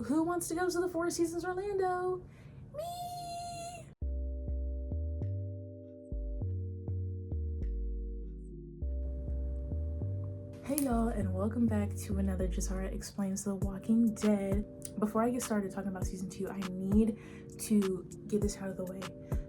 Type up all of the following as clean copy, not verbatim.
Who wants to go to the Four Seasons Orlando? Me! Hey y'all, and welcome back to another Jahzara Explains The Walking Dead. Before I get started talking about season 2, I need to get this out of the way.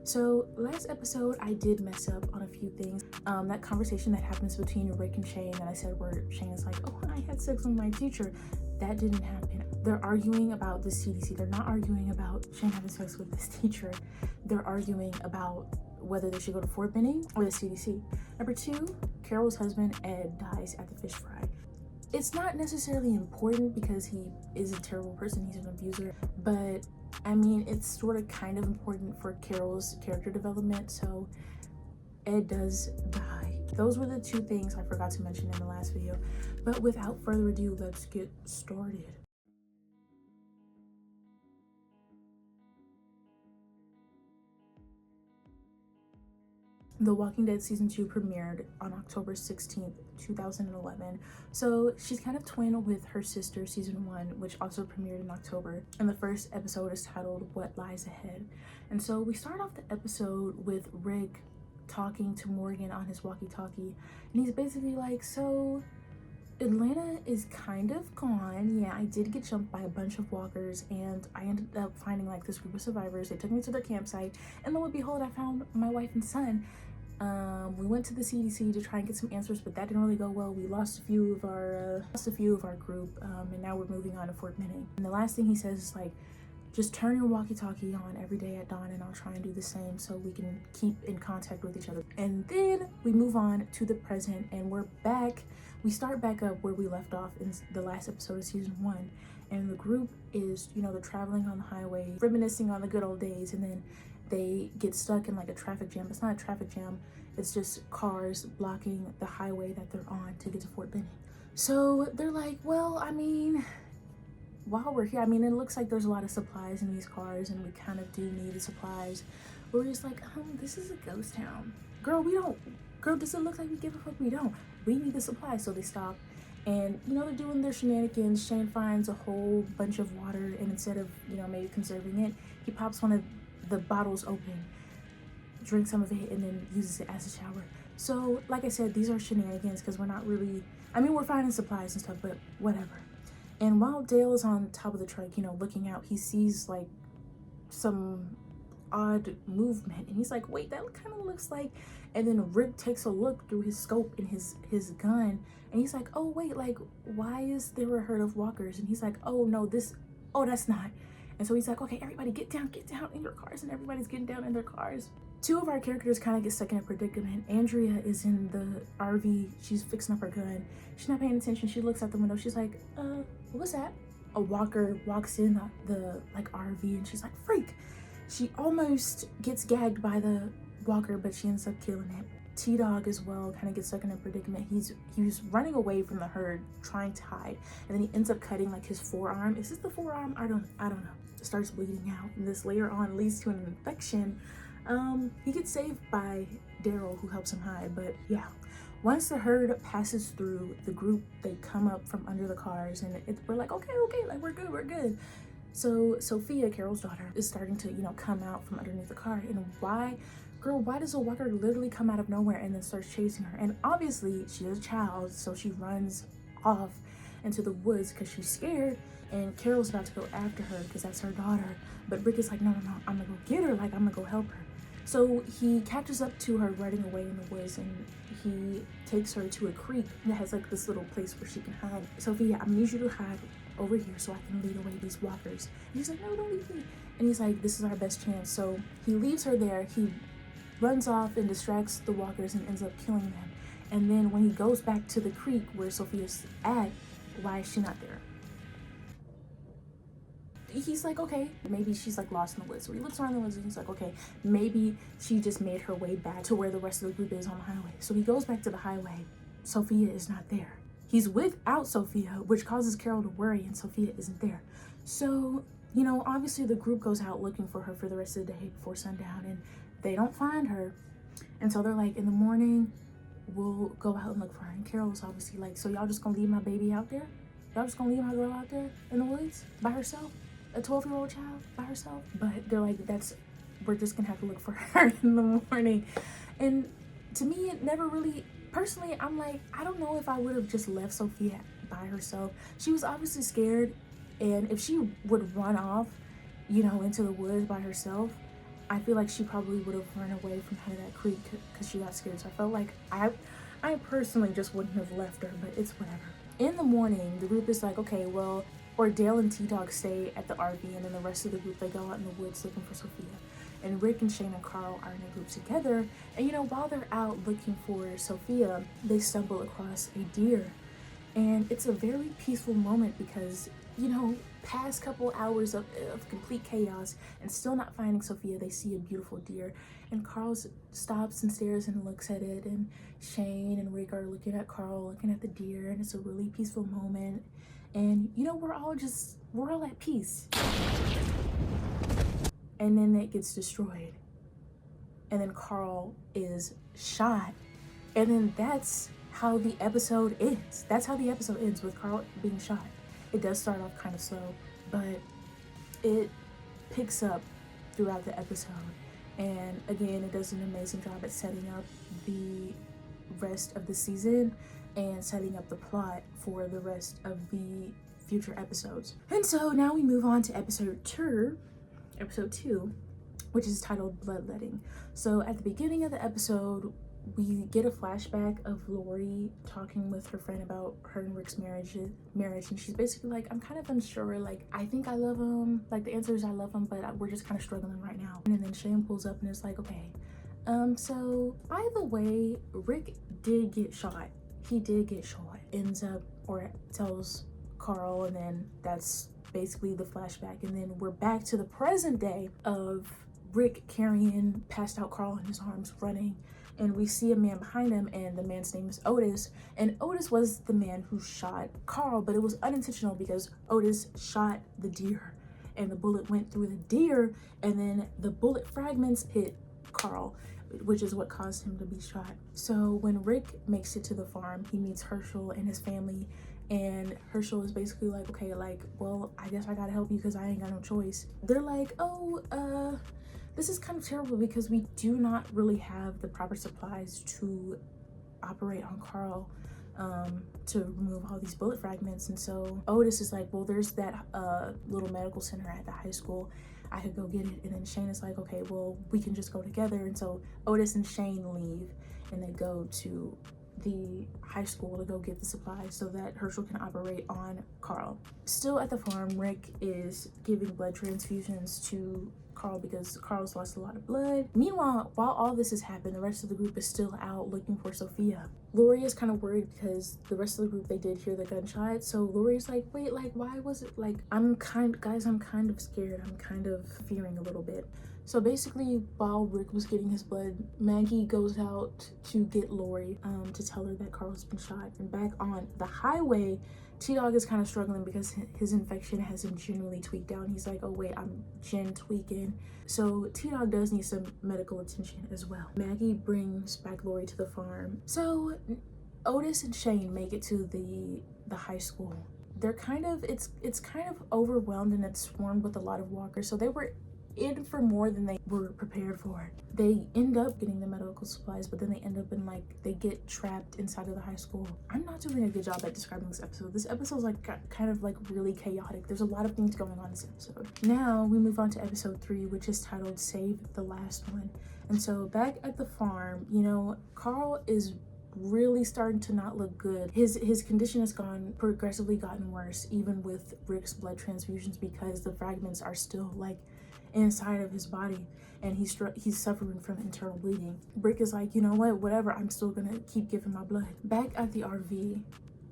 So last episode I did mess up on a few things. That conversation that happens between Rick and Shane that I said where Shane is like, oh, I had sex with my teacher, that didn't happen. They're arguing about the CDC. They're not arguing about Shane having sex with this teacher. They're arguing about whether they should go to Fort Benning or the CDC. Number 2, Carol's husband Ed dies at the fish fry. It's not necessarily important because he is a terrible person, he's an abuser, but I mean, it's sort of kind of important for Carol's character development, so Ed does die. Those were the 2 things I forgot to mention in the last video, but without further ado, let's get started. The Walking Dead season 2 premiered on October 16th, 2011. So she's kind of twin with her sister season 1, which also premiered in October. And the first episode is titled What Lies Ahead. And so we start off the episode with Rick talking to Morgan on his walkie-talkie. And he's basically like, so Atlanta is kind of gone. Yeah, I did get jumped by a bunch of walkers and I ended up finding like this group of survivors. They took me to their campsite and lo and behold, I found my wife and son. We went to the CDC to try and get some answers, but that didn't really go well. We lost a few of our group, and now we're moving on to Fort Benning. And the last thing he says is like, just turn your walkie-talkie on every day at dawn and I'll try and do the same so we can keep in contact with each other. And then we move on to the present and we're back. We start back up where we left off in the last episode of season 1. And the group is, you know, they're traveling on the highway, reminiscing on the good old days, and then they get stuck in like a traffic jam. It's not a traffic jam, it's just cars blocking the highway that they're on to get to Fort Benning. So they're like, well, I mean, while we're here, I mean, it looks like there's a lot of supplies in these cars and we kind of do need the supplies. But we're just like, this is a ghost town. Girl, does it look like we give a fuck? We don't. We need the supplies. So they stop and, you know, they're doing their shenanigans. Shane finds a whole bunch of water and instead of, you know, maybe conserving it, he pops one of the bottles open, drinks some of it, and then uses it as a shower. So, like I said, these are shenanigans because we're not really, I mean, we're finding supplies and stuff, but whatever. And while Dale is on top of the truck, you know, looking out, he sees like some odd movement and he's like, wait, that kind of looks like, and then Rick takes a look through his scope and his gun and he's like, oh wait, like why is there a herd of walkers? And he's like, oh no, that's not. And so he's like, okay, everybody get down in your cars, and everybody's getting down in their cars. 2 of our characters kind of get stuck in a predicament. Andrea is in the RV, she's fixing up her gun. She's not paying attention, she looks out the window, she's like, what's that? A walker walks in the like RV and she's like, freak. She almost gets gagged by the walker, but she ends up killing him. T-Dog as well kind of gets stuck in a predicament. He's running away from the herd, trying to hide, and then he ends up cutting like his forearm. Is this the forearm? I don't know. It starts bleeding out, and this later on leads to an infection. He gets saved by Daryl, who helps him hide. But yeah, once the herd passes through the group, they come up from under the cars, and we're like, okay, like we're good. So Sophia, Carol's daughter, is starting to, you know, come out from underneath the car. And why does a walker literally come out of nowhere and then starts chasing her? And obviously she is a child, so she runs off into the woods because she's scared, and Carol's about to go after her because that's her daughter. But Rick is like, no, I'm gonna go get her, like I'm gonna go help her. So he catches up to her running away in the woods and he takes her to a creek that has like this little place where she can hide. Sophia, I need you to hide over here so I can lead away these walkers. And he's like, no, don't leave me. And he's like, this is our best chance. So he leaves her there. He runs off and distracts the walkers and ends up killing them. And then when he goes back to the creek where Sophia's at, why is she not there? He's like, okay, maybe she's like lost in the woods. So he looks around the woods and he's like, okay, maybe she just made her way back to where the rest of the group is on the highway. So he goes back to the highway. Sophia is not there. He's without Sophia, which causes Carol to worry, and Sophia isn't there. So, you know, obviously the group goes out looking for her for the rest of the day before sundown, and they don't find her. And so they're like, in the morning, we'll go out and look for her. And Carol's obviously like, so y'all just gonna leave my baby out there? Y'all just gonna leave my girl out there in the woods by herself? A 12-year-old child by herself? But they're like, we're just gonna have to look for her in the morning. And to me, it never really, personally, I'm like, I don't know if I would have just left Sophia by herself. She was obviously scared, and if she would run off, into the woods by herself, I feel like she probably would have run away from kind of that creek because she got scared. So I felt like I personally just wouldn't have left her, but it's whatever. In the morning, the group is like, okay, well, or Dale and T-Dog stay at the RV, and then the rest of the group, they go out in the woods looking for Sophia. And Rick and Shane and Carl are in a group together. And while they're out looking for Sophia, they stumble across a deer. And it's a very peaceful moment because, past couple hours of complete chaos and still not finding Sophia, they see a beautiful deer. And Carl stops and stares and looks at it. And Shane and Rick are looking at Carl, looking at the deer. And it's a really peaceful moment. And, we're all at peace. And then it gets destroyed. And then Carl is shot. And then that's how the episode ends. That's how the episode ends, with Carl being shot. It does start off kind of slow, but it picks up throughout the episode. And again, it does an amazing job at setting up the rest of the season and setting up the plot for the rest of the future episodes. And so now we move on to episode 2, which is titled Bloodletting. So at the beginning of the episode, we get a flashback of Lori talking with her friend about her and Rick's marriage, and she's basically like, I'm kind of unsure, like, I think I love him, like, the answer is I love him, but we're just kind of struggling right now. And then Shane pulls up and is like, okay, so by the way, Rick did get shot. He did get shot. Ends up, or tells Carl, and then that's basically the flashback. And then we're back to the present day of Rick carrying passed out Carl in his arms, running. And we see a man behind him, and the man's name is Otis. And Otis was the man who shot Carl, but it was unintentional because Otis shot the deer. And the bullet went through the deer, and then the bullet fragments hit Carl, which is what caused him to be shot. So when Rick makes it to the farm, he meets Herschel and his family. And Herschel is basically like, okay, like, well, I guess I gotta help you because I ain't got no choice. They're like, oh, this is kind of terrible because we do not really have the proper supplies to operate on Carl to remove all these bullet fragments. And so Otis is like, well, there's that little medical center at the high school. I could go get it. And then Shane is like, okay, well, we can just go together. And so Otis and Shane leave, and they go to the high school to go get the supplies so that Herschel can operate on Carl. Still at the farm, Rick is giving blood transfusions to Carl because Carl's lost a lot of blood. Meanwhile, while all this has happened, the rest of the group is still out looking for Sophia. Lori is kind of worried because the rest of the group, they did hear the gunshot. So Lori's like, wait, like, why was it like, I'm kind of scared. I'm kind of fearing a little bit. So basically, while Rick was getting his blood, Maggie goes out to get Lori to tell her that Carl's been shot. And back on the highway, T-Dog is kind of struggling because his infection hasn't generally tweaked out. He's like, oh wait, I'm gen tweaking. So T-Dog does need some medical attention as well. Maggie brings back Lori to the farm. So Otis and Shane make it to the high school. They're kind of, it's kind of overwhelmed, and it's swarmed with a lot of walkers. So they were in for more than they were prepared for. They end up getting the medical supplies, but then they end up in, like, they get trapped inside of the high school. I'm not doing a good job at describing this episode. This episode's like kind of like really chaotic. There's a lot of things going on in this episode. Now we move on to episode 3, which is titled Save the Last One. And so back at the farm, Carl is really starting to not look good. His condition has progressively gotten worse, even with Rick's blood transfusions, because the fragments are still like inside of his body, and he's suffering from internal bleeding. Rick is like, you know what, whatever, I'm still gonna keep giving my blood. Back at the RV,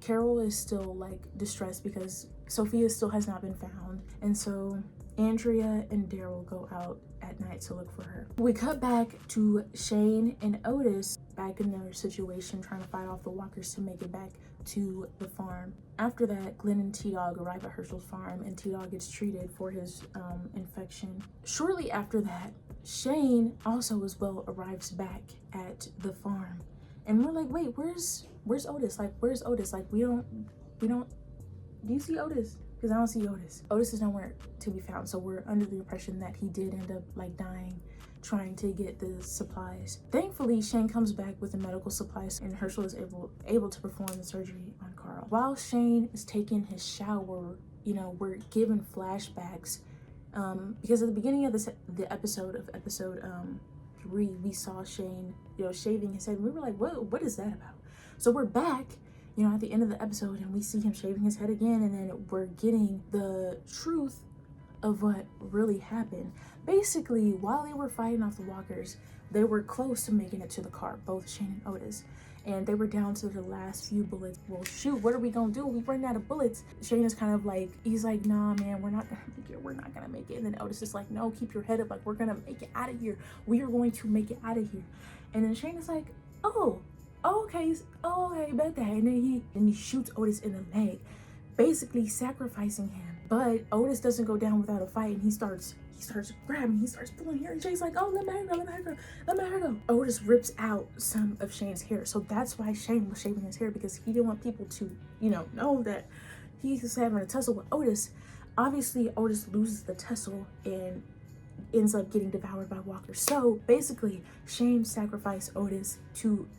Carol is still like distressed because Sophia still has not been found, and so Andrea and Daryl go out at night to look for her. We cut back to Shane and Otis back in their situation, trying to fight off the walkers to make it back to the farm. After that, Glenn and T-Dog arrive at Herschel's farm, and T-Dog gets treated for his infection. Shortly after that, Shane also as well arrives back at the farm, and we're like, wait, where's Otis? Like, where's Otis? Like, we don't do you see Otis? Because I don't see Otis. Otis is nowhere to be found. So we're under the impression that he did end up like dying trying to get the supplies. Thankfully, Shane comes back with the medical supplies and Herschel is able to perform the surgery on Carl. While Shane is taking his shower, you know, we're given flashbacks because at the beginning of the episode 3, we saw Shane, you know, shaving his head, and we were like, what is that about? So we're back, you know, at the end of the episode, and we see him shaving his head again, and then we're getting the truth of what really happened. Basically, while they were fighting off the walkers, they were close to making it to the car, both Shane and Otis, and they were down to the last few bullets. Well, shoot, what are we gonna do? We ran out of bullets. Shane is kind of like, he's like, nah, man, we're not gonna make it. We're not gonna make it. And then Otis is like, no, keep your head up. Like, we're gonna make it out of here. We are going to make it out of here. And then Shane is like, okay, bet that. And then he shoots Otis in the leg, basically sacrificing him. But Otis doesn't go down without a fight, and he starts grabbing, he starts pulling hair, and Shane's like, oh, let her go. Otis rips out some of Shane's hair. So that's why Shane was shaving his hair, because he didn't want people to, you know that he's having a tussle with Otis. Obviously, Otis loses the tussle and ends up getting devoured by walkers. So basically, Shane sacrificed Otis to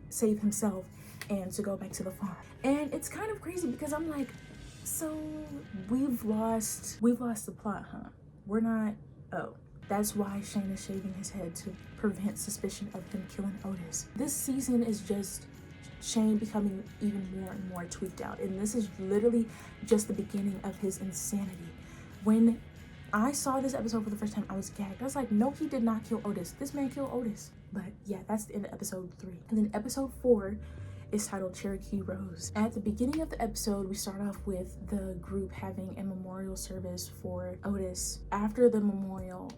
save himself and to go back to the farm. And it's kind of crazy because I'm like, so we've lost the plot, huh? We're not, that's why Shane is shaving his head, to prevent suspicion of him killing Otis. This season is just Shane becoming even more and more tweaked out, and this is literally just the beginning of his insanity. When I saw this episode for the first time, I was gagged. I was like, no, he did not kill Otis. This man killed Otis. But yeah, that's the end of episode 3. And then episode 4 is titled Cherokee Rose. At the beginning of the episode, we start off with the group having a memorial service for Otis. After the memorial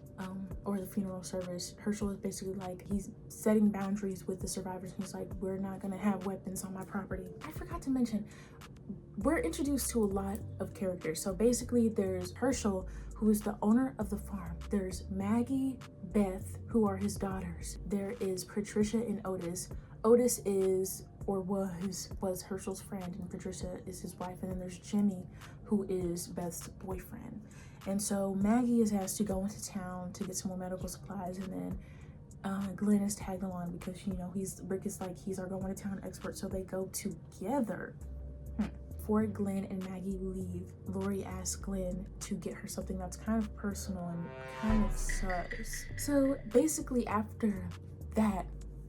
or the funeral service, Herschel is basically like, he's setting boundaries with the survivors. He's like, we're not gonna have weapons on my property. I forgot to mention, we're introduced to a lot of characters. So basically there's Herschel, who is the owner of the farm. There's Maggie, Beth, who are his daughters. There is Patricia and Otis. Otis is, or was Herschel's friend, and Patricia is his wife. And then there's Jimmy, who is Beth's boyfriend. And so Maggie is asked to go into town to get some more medical supplies, and then Glenn is tagged along because, you know, Rick is like, he's our going to town expert, so they go together. Before Glenn and Maggie leave, Lori asks Glenn to get her something that's kind of personal and kind of sus. So basically after that,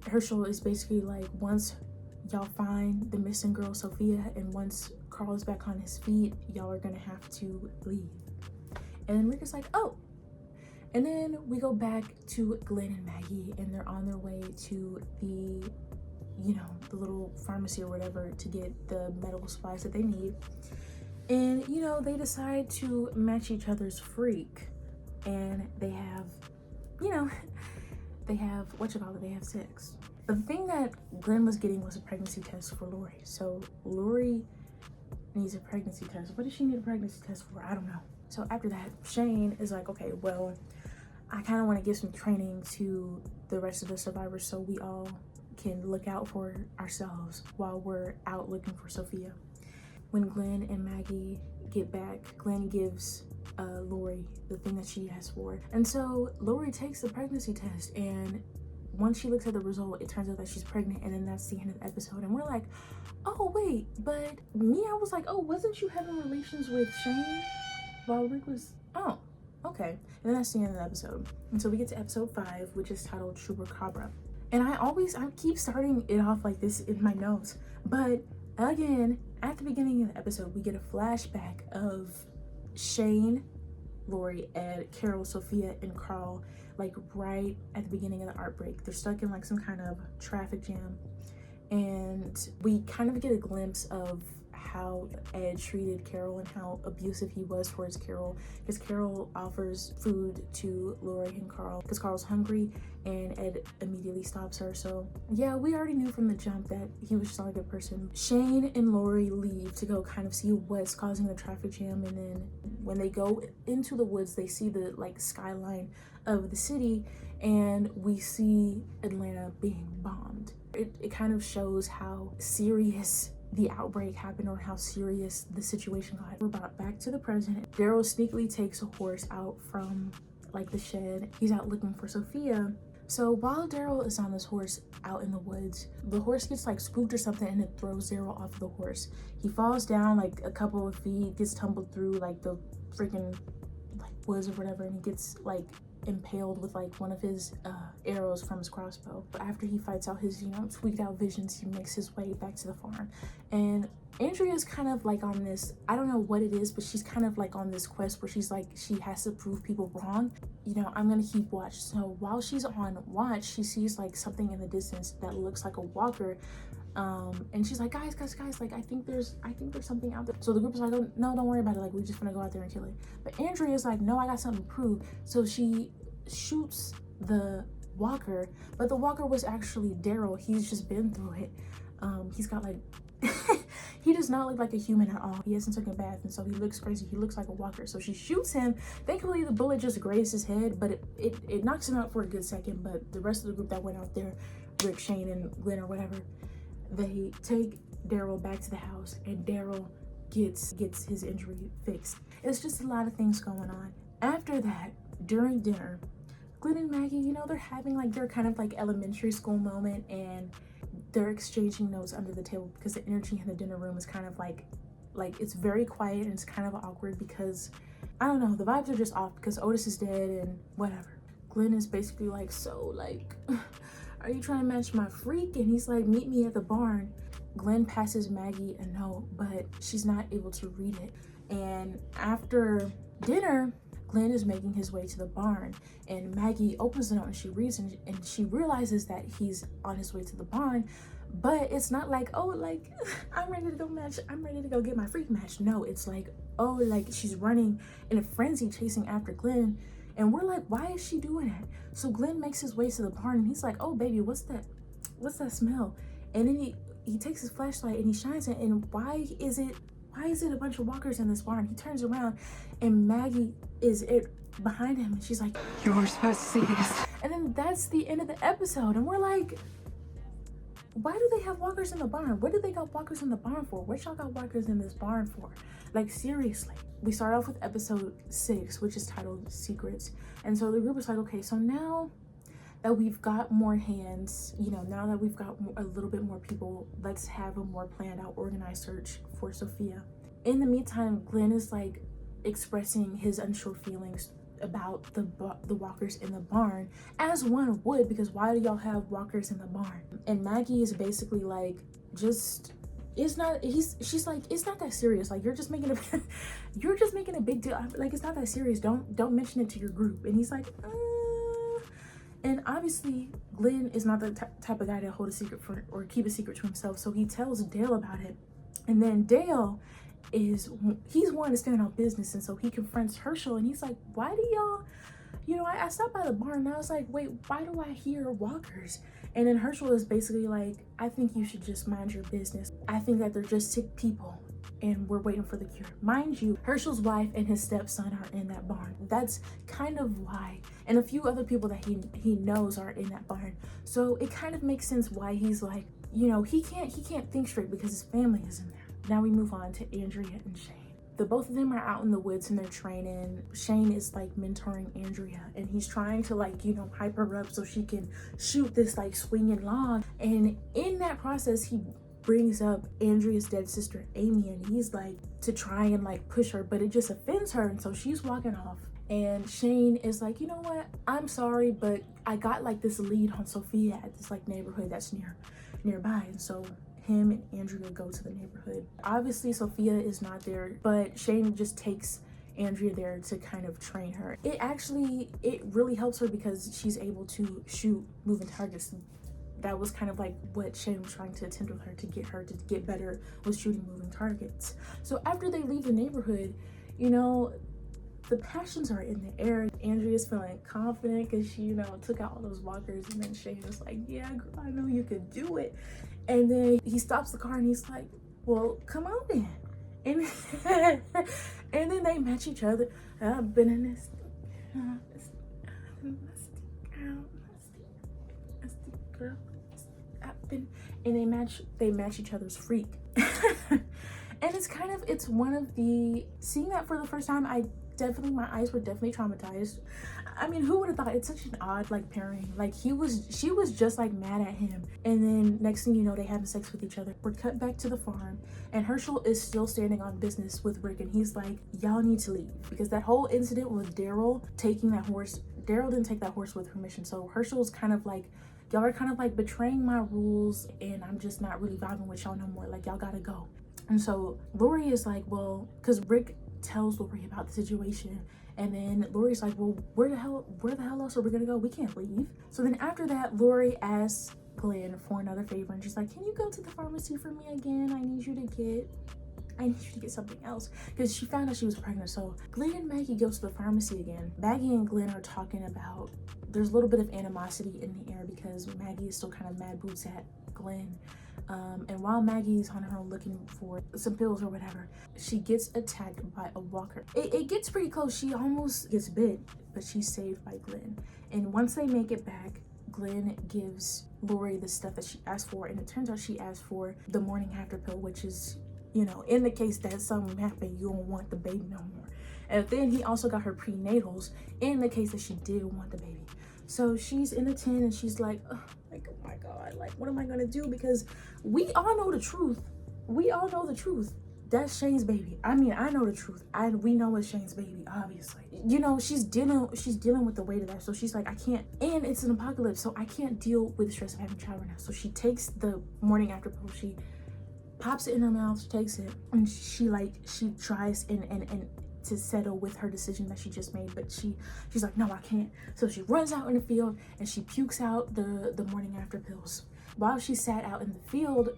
Herschel is basically like, once y'all find the missing girl Sophia, and once Carl is back on his feet, y'all are gonna have to leave. And then Rick is like, oh. And then we go back to Glenn and Maggie, and they're on their way to the, you know, the little pharmacy or whatever to get the medical supplies that they need. And, you know, they decide to match each other's freak, and they have, you know, they have sex. But the thing that Glenn was getting was a pregnancy test for Lori. So Lori needs a pregnancy test. What does she need a pregnancy test for? I don't know. So after that, Shane is like, okay, well, I kind of want to give some training to the rest of the survivors so we all can look out for ourselves while we're out looking for Sophia. When Glenn and Maggie get back, Glenn gives Lori the thing that she asked for. And so Lori takes the pregnancy test, and once she looks at the result, it turns out that she's pregnant, and then that's the end of the episode. And we're like, oh wait, but I was like, oh, wasn't you having relations with Shane while Rick was, oh, okay. And then that's the end of the episode. And so we get to episode 5, which is titled Chupacabra. And I keep starting it off like this in my notes, but again, at the beginning of the episode, we get a flashback of Shane, Lori, Ed, Carol, Sophia, and Carl, like right at the beginning of the art break. They're stuck in like some kind of traffic jam, and we kind of get a glimpse of how Ed treated Carol and how abusive he was towards Carol, because Carol offers food to Lori and Carl because Carl's hungry, and Ed immediately stops her. So yeah, we already knew from the jump that he was just not a good person. Shane and Lori leave to go kind of see what's causing the traffic jam, and then when they go into the woods, they see the like skyline of the city, and we see Atlanta being bombed. It kind of shows how serious the outbreak happened or how serious the situation got. We're about back to the present. Daryl sneakily takes a horse out from like the shed. He's out looking for Sophia. So while Daryl is on this horse out in the woods, the horse gets like spooked or something and it throws Daryl off the horse. He falls down like a couple of feet, gets tumbled through like the freaking like woods or whatever, and he gets like impaled with like one of his arrows from his crossbow. After he fights out his, you know, tweaked out visions, he makes his way back to the farm. And Andrea's kind of like on this, I don't know what it is, but she's kind of like on this quest where she's like, she has to prove people wrong. You know, I'm gonna keep watch. So while she's on watch, she sees like something in the distance that looks like a walker. And she's like, guys, like I think there's something out there. So the group is like, oh, no, don't worry about it, like we're just gonna go out there and kill it. But Andrea's like, no, I got something to prove. So she shoots the walker, but the walker was actually Daryl. He's just been through it. He's got like he does not look like a human at all. He hasn't taken a bath, and so he looks crazy. He looks like a walker. So she shoots him. Thankfully the bullet just grazed his head, but it knocks him out for a good second. But the rest of the group that went out there, Rick, Shane, and Glenn or whatever, they take Daryl back to the house, and Daryl gets his injury fixed. It's just a lot of things going on. After that, during dinner, Glenn and Maggie, you know, they're having like their kind of like elementary school moment, and they're exchanging notes under the table because the energy in the dinner room is kind of like it's very quiet, and it's kind of awkward because I don't know, the vibes are just off because Otis is dead and whatever. Glenn is basically like, so like are you trying to match my freak? And he's like, meet me at the barn. Glenn passes Maggie a note, but she's not able to read it. And after dinner, Glenn is making his way to the barn, and Maggie opens the note and she reads, and she realizes that he's on his way to the barn. But it's not like, oh, like I'm ready to go get my freak match. No, it's like, oh, like she's running in a frenzy chasing after Glenn. And we're like, why is she doing that? So Glenn makes his way to the barn, and he's like, oh baby, what's that smell? And then he takes his flashlight and he shines it, and why is it a bunch of walkers in this barn? He turns around and Maggie is behind him, and she's like, you were supposed to see this. And then that's the end of the episode, and we're like, why do they have walkers in the barn? What do they got walkers in the barn for? What y'all got walkers in this barn for? Like, seriously. We start off with episode 6, which is titled Secrets. And so the group is like, okay, so now that we've got more hands, you know, now that we've got a little bit more people, let's have a more planned out, organized search for Sophia. In the meantime, Glenn is like expressing his unsure feelings about the walkers in the barn, as one would, because why do y'all have walkers in the barn? And Maggie is basically like, she's like, it's not that serious, like you're just making a big deal, like it's not that serious, don't mention it to your group. And he's like, and obviously Glenn is not the type of guy to hold a secret or keep a secret to himself, so he tells Dale about it. And then Dale he's wanting to stand on business, and so he confronts Herschel, and he's like, why do y'all, you know, I stopped by the barn and I was like, wait, why do I hear walkers? And then Herschel is basically like, I think you should just mind your business. I think that they're just sick people and we're waiting for the cure. Mind you, Herschel's wife and his stepson are in that barn. That's kind of why. And a few other people that he knows are in that barn. So it kind of makes sense why he's like, you know, he can't think straight because his family is in there. Now we move on to Andrea and Shane. The both of them are out in the woods and they're training. Shane is like mentoring Andrea, and he's trying to like, you know, hype her up so she can shoot this like swinging log. And in that process, he brings up Andrea's dead sister Amy, and he's like to try and like push her, but it just offends her, and so she's walking off. And Shane is like, you know what, I'm sorry, but I got like this lead on Sophia at this like neighborhood that's nearby. And so him and Andrea go to the neighborhood. Obviously Sophia is not there, but Shane just takes Andrea there to kind of train her. It really helps her because she's able to shoot moving targets. That was kind of like what Shane was trying to attempt with her to get better with shooting moving targets. So after they leave the neighborhood, you know, the passions are in the air. Andrea's feeling confident because she, you know, took out all those walkers, and then Shane was like, yeah, girl, I know you could do it. And then he stops the car and he's like, well, come on then. And and then they match each other. I've been in this girl. And they match each other's freak. And it's one of the, seeing that for the first time, my eyes were definitely traumatized. I mean, who would have thought? It's such an odd like pairing. Like she was just like mad at him, and then next thing you know, they having sex with each other. We're cut back to the farm, and Herschel is still standing on business with Rick, and he's like, y'all need to leave, because that whole incident with Daryl taking that horse, Daryl didn't take that horse with permission. So Herschel's kind of like, y'all are kind of like betraying my rules, and I'm just not really vibing with y'all no more. Like, y'all gotta go. And so Lori is like, well, because Rick tells Lori about the situation, and then Lori's like, well, where the hell else are we gonna go? We can't leave. So then after that, Lori asks Glenn for another favor, and she's like, can you go to the pharmacy for me again? I need you to get something else, because she found out she was pregnant. So Glenn and Maggie go to the pharmacy again. Maggie and Glenn are talking about, there's a little bit of animosity in the air because Maggie is still kind of mad boots at Glenn. And while Maggie's on her own looking for some pills or whatever, she gets attacked by a walker. It gets pretty close. She almost gets bit, but she's saved by Glenn. And once they make it back, Glenn gives Lori the stuff that she asked for, and it turns out she asked for the morning after pill, which is, you know, in the case that something happened, you don't want the baby no more. And then he also got her prenatals in the case that she did want the baby. So she's in the tent, and she's like, oh my God, like, what am I gonna do? Because we all know the truth. That's Shane's baby. I mean, I know the truth. We know it's Shane's baby, obviously. You know, she's dealing with the weight of that. So she's like, I can't, and it's an apocalypse, so I can't deal with the stress of having a child right now. So she takes the morning after pill, she pops it in her mouth, takes it, and she tries and to settle with her decision that she just made, but she's like, no, I can't. So she runs out in the field and she pukes out the morning after pills. While she sat out in the field,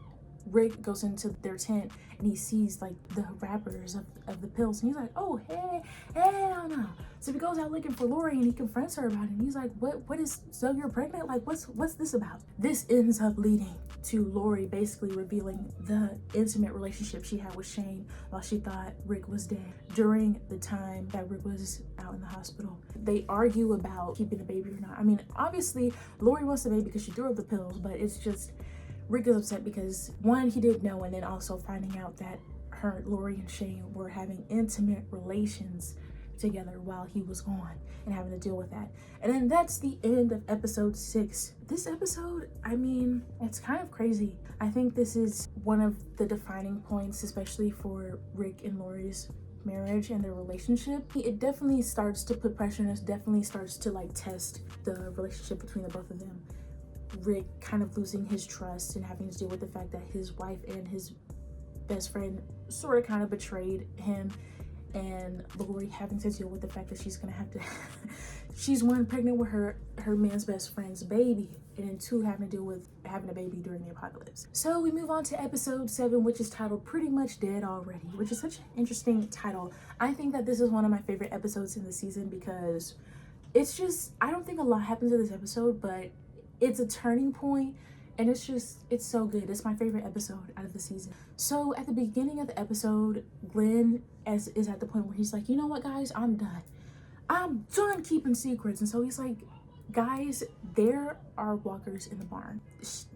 Rick goes into their tent and he sees like the wrappers of the pills, and he's like, oh, hey, hell no. So he goes out looking for Lori and he confronts her about it, and he's like, what is, so you're pregnant? Like, what's this about? This ends up leading to Lori basically revealing the intimate relationship she had with Shane while she thought Rick was dead during the time that Rick was out in the hospital. They argue about keeping the baby or not. I mean, obviously Lori wants the baby because she threw up the pills, but it's just, Rick is upset because, one, he didn't know, and then also finding out that Lori and Shane were having intimate relations together while he was gone and having to deal with that. And then that's the end of episode 6. This episode, I mean, it's kind of crazy. I think this is one of the defining points, especially for Rick and Lori's marriage and their relationship. It definitely starts to put pressure, and it definitely starts to like test the relationship between the both of them. Rick kind of losing his trust and having to deal with the fact that his wife and his best friend sort of kind of betrayed him, and Lori having to deal with the fact that she's gonna have to she's, one, pregnant with her man's best friend's baby, and then 2, having to deal with having a baby during the apocalypse. So we move on to episode 7, which is titled Pretty Much Dead Already, which is such an interesting title. I think that this is one of my favorite episodes in the season because it's just, I don't think a lot happens in this episode, but it's a turning point, and it's so good. It's my favorite episode out of the season. So at the beginning of the episode, Glenn is at the point where he's like, you know what, guys, I'm done keeping secrets. And so he's like, guys, there are walkers in the barn.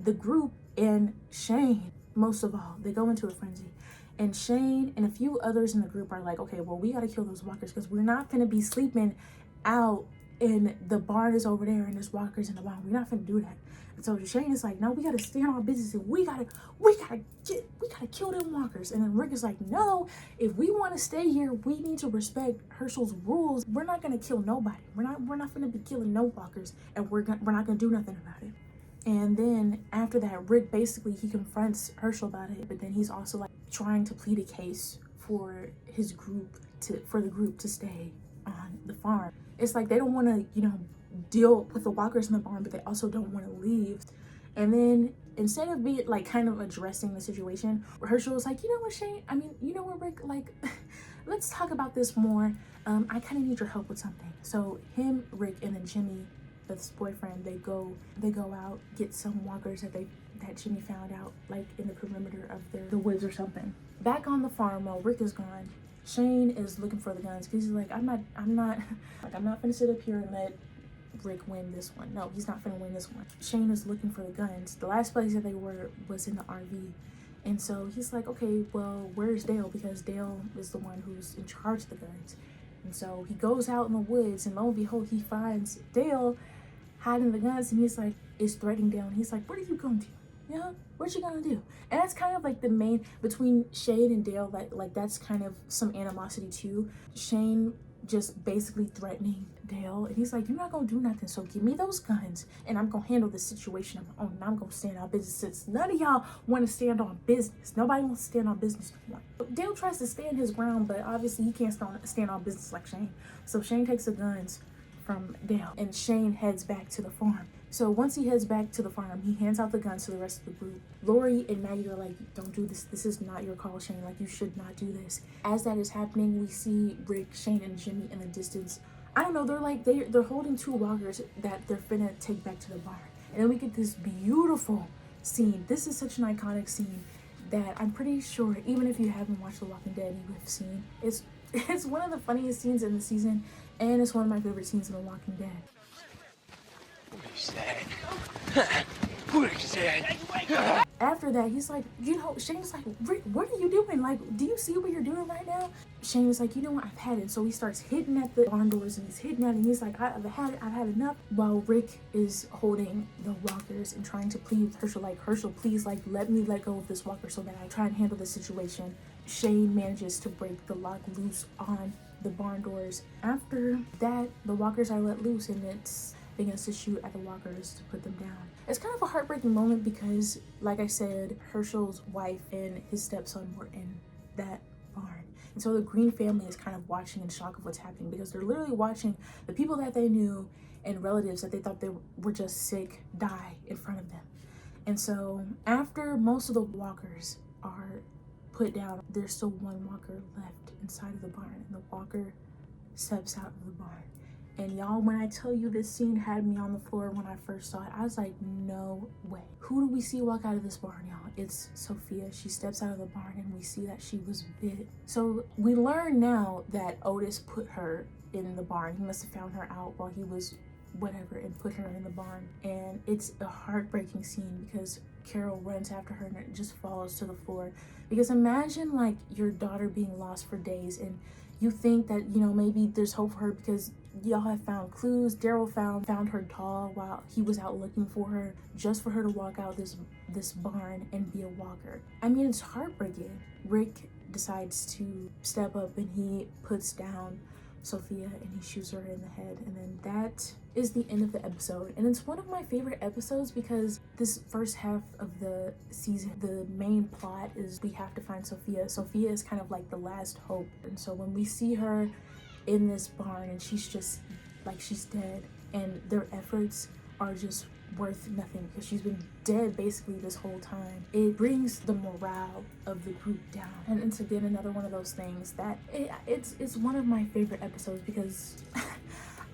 The group and Shane, most of all, they go into a frenzy. And Shane and a few others in the group are like, okay, well, we got to kill those walkers because we're not going to be sleeping out, and the barn is over there and there's walkers in the barn. We're not gonna do that. And so Shane is like, no, we gotta stand on our business, and we gotta kill them walkers. And then Rick is like, no, if we want to stay here, we need to respect Herschel's rules. We're not gonna kill nobody. We're not gonna be killing no walkers, and we're not gonna do nothing about it. And then after that, Rick basically, he confronts Herschel about it, but then he's also like trying to plead a case for his group for the group to stay on the farm. It's like they don't want to, you know, deal with the walkers in the barn, but they also don't want to leave. And then instead of being like kind of addressing the situation, Herschel was like, you know what, Shane? I mean, you know what, Rick? Like, let's talk about this more. I kind of need your help with something. So him, Rick, and then Jimmy, his boyfriend, they go out, get some walkers that Jimmy found out like in the perimeter of the woods or something. Back on the farm while Rick is gone, Shane is looking for the guns because he's like, I'm not gonna sit up here and let Rick win this one. No, he's not gonna win this one. Shane is looking for the guns. The last place that they were was in the RV, And so he's like, okay, well, where's Dale? Because Dale is the one who's in charge of the guns. And so he goes out in the woods, and lo and behold, he finds Dale hiding the guns, and he's like, is threatening Dale. And he's like, what are you going to do? Yeah, what you gonna do? And that's kind of like the main between Shane and Dale. Like that's kind of some animosity too. Shane just basically threatening Dale, and he's like, you're not gonna do nothing, so give me those guns and I'm gonna handle the situation on my own, and I'm gonna stand on business, since none of y'all want to stand on business. Nobody wants to stand on business anymore. Dale tries to stand his ground, but obviously he can't stand on business like Shane. So Shane takes the guns from Dale, and Shane heads back to the farm. So once he heads back to the farm, he hands out the guns to the rest of the group. Lori and Maggie are like, don't do this. This is not your call, Shane. Like, you should not do this. As that is happening, we see Rick, Shane, and Jimmy in the distance. I don't know, they're holding two walkers that they're finna take back to the barn. And then we get this beautiful scene. This is such an iconic scene that I'm pretty sure, even if you haven't watched The Walking Dead, you have seen. It's one of the funniest scenes in the season, and it's one of my favorite scenes in The Walking Dead. After that, he's like, Shane's like, Rick, what are you doing? Like, do you see what you're doing right now? Shane was like, you know what, I've had it. So he starts hitting at the barn doors, and he's hitting at it, and he's like, I've had enough. While Rick is holding the walkers and trying to plead with Herschel, like, Herschel, please, like, let me let go of this walker so that I try and handle the situation. Shane manages to break the lock loose on the barn doors. After that, the walkers are let loose, and it begins to shoot at the walkers to put them down. It's kind of a heartbreaking moment because, like I said, Herschel's wife and his stepson were in that barn. And so the Green family is kind of watching in shock of what's happening, because they're literally watching the people that they knew and relatives that they thought they were just sick die in front of them. And so after most of the walkers are put down, there's still one walker left inside of the barn, and the walker steps out of the barn. And y'all, when I tell you this scene had me on the floor when I first saw it, I was like, no way. Who do we see walk out of this barn, y'all? It's Sophia. She steps out of the barn, and we see that she was bit. So we learn now that Otis put her in the barn. He must have found her out while he was whatever and put her in the barn. And it's a heartbreaking scene because Carol runs after her and it just falls to the floor. Because imagine like your daughter being lost for days, and you think that, you know, maybe there's hope for her because y'all have found clues. Daryl found her doll while he was out looking for her, just for her to walk out this barn and be a walker. I mean, it's heartbreaking. Rick decides to step up, and he puts down Sophia and he shoots her in the head, and then that is the end of the episode. And it's one of my favorite episodes because this first half of the season, the main plot is we have to find Sophia. Sophia is kind of like the last hope, and so when we see her in this barn and she's just like, she's dead, and their efforts are just worth nothing because she's been dead basically this whole time, it brings the morale of the group down. And it's again another one of those things that it's one of my favorite episodes because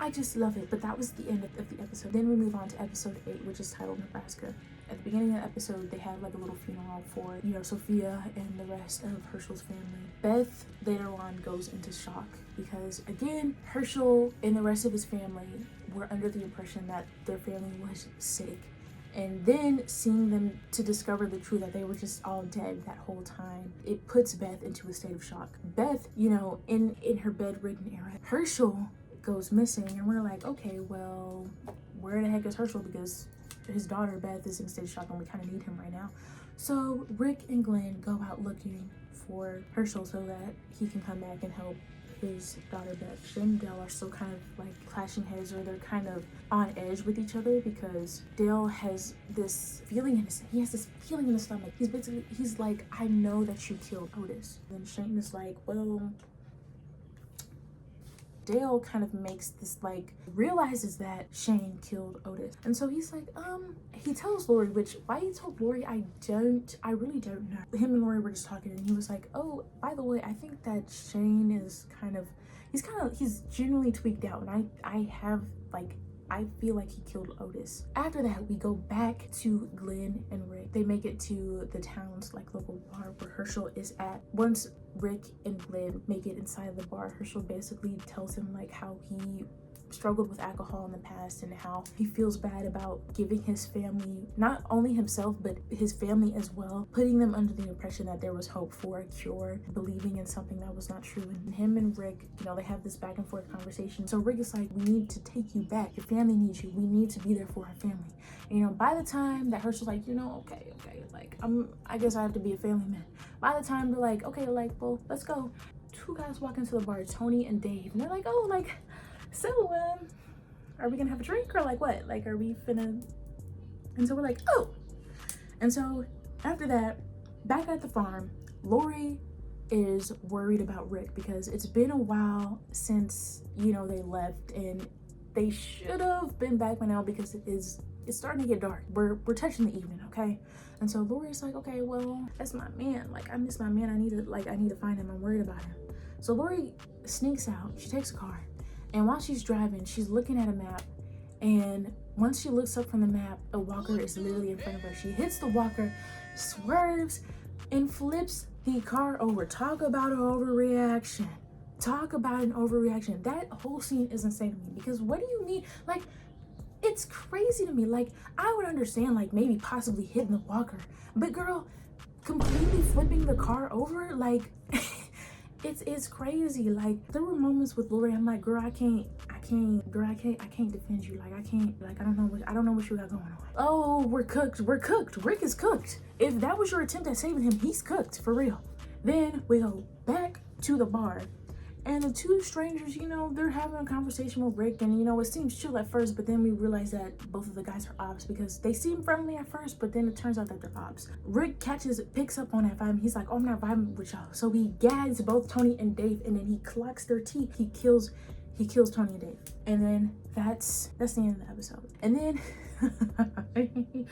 I just love it. But that was the end of the episode. Then we move on to episode 8, which is titled Nebraska. At the beginning of the episode, they have like a little funeral for, you know, Sophia and the rest of Herschel's family. Beth later on goes into shock because, again, Herschel and the rest of his family were under the impression that their family was sick. And then seeing them to discover the truth that they were just all dead that whole time, it puts Beth into a state of shock. Beth, you know, in her bedridden era, Herschel goes missing, and we're like, okay, well, where the heck is Herschel? Because his daughter Beth is in state of shock and we kind of need him right now. So Rick and Glenn go out looking for Herschel so that he can come back and help his daughter Beth. Shane and Dale are still kind of like clashing heads, or they're kind of on edge with each other because Dale has this feeling in his stomach. He's like, I know that you killed Otis. And Shane is like, well, Dale kind of makes this, like, realizes that Shane killed Otis. And so he's like, he tells Lori, which why he told Lori, I really don't know. Him and Lori were just talking, and he was like, oh, by the way, I think that Shane is he's genuinely tweaked out, and I feel like he killed Otis. After that, we go back to Glenn and Rick. They make it to the town's like local bar where Herschel is at. Once Rick and Glenn make it inside the bar, Herschel basically tells him like how he struggled with alcohol in the past and how he feels bad about giving his family, not only himself but his family as well, putting them under the impression that there was hope for a cure, believing in something that was not true. And him and Rick, you know, they have this back and forth conversation. So Rick is like, we need to take you back, your family needs you, we need to be there for our family. And, you know, by the time that Herschel's like, you know, okay, like I guess I have to be a family man. By the time they're like, okay, like, well, let's go. Two guys walk into the bar, Tony and Dave, and they're like, oh, like, so are we gonna have a drink or like what? Like, are we finna? And so we're like, oh. And so after that, back at the farm, Lori is worried about Rick because it's been a while since, you know, they left, and they should have been back by now because it's starting to get dark. We're touching the evening, okay? And so Lori's like, okay, well, that's my man. Like, I miss my man. I need to find him. I'm worried about him. So Lori sneaks out. She takes a car, and while she's driving, she's looking at a map. And once she looks up from the map, a walker is literally in front of her. She hits the walker, swerves, and flips the car over. Talk about an overreaction. Talk about an overreaction. That whole scene is insane to me because what do you mean? Like, it's crazy to me. Like, I would understand, like, maybe possibly hitting the walker, but girl, completely flipping the car over, like, it's crazy. Like, there were moments with Lori, I'm like, girl, I can't defend you. Like, I don't know what you got going on. Oh, we're cooked. Rick is cooked. If that was your attempt at saving him, he's cooked, for real. Then we go back to the bar. And the two strangers, you know, they're having a conversation with Rick, and, you know, it seems chill at first, but then we realize that both of the guys are ops because they seem friendly at first, but then it turns out that they're ops. Rick picks up on that vibe, and he's like, oh, I'm not vibing with y'all. So he gags both Tony and Dave, and then he clocks their teeth. He kills Tony and Dave. And then that's the end of the episode. And then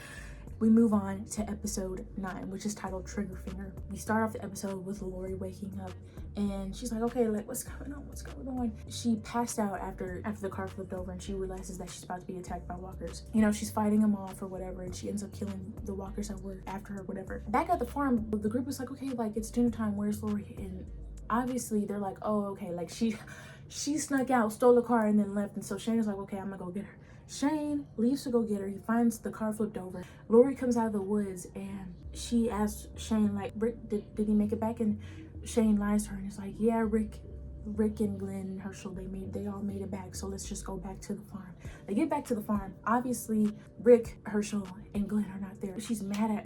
we move on to episode 9, which is titled Trigger Finger. We start off the episode with Lori waking up, and she's like, okay, like, what's going on? She passed out after the car flipped over, and she realizes that she's about to be attacked by walkers. You know, she's fighting them off or whatever, and she ends up killing the walkers that were after her, whatever. Back at the farm, the group is like, okay, like, it's dinner time, where's Lori? And obviously they're like, oh, okay, like, she snuck out, stole the car, and then left. And so Shane is like, okay, I'm gonna go get her. Shane leaves to go get her. He finds the car flipped over. Lori comes out of the woods, and she asks Shane, like, Rick, did he make it back? And Shane lies to her, and he's like, yeah, Rick and Glenn and Herschel, they all made it back, so let's just go back to the farm. They get back to the farm. Obviously, Rick, Herschel, and Glenn are not there. She's mad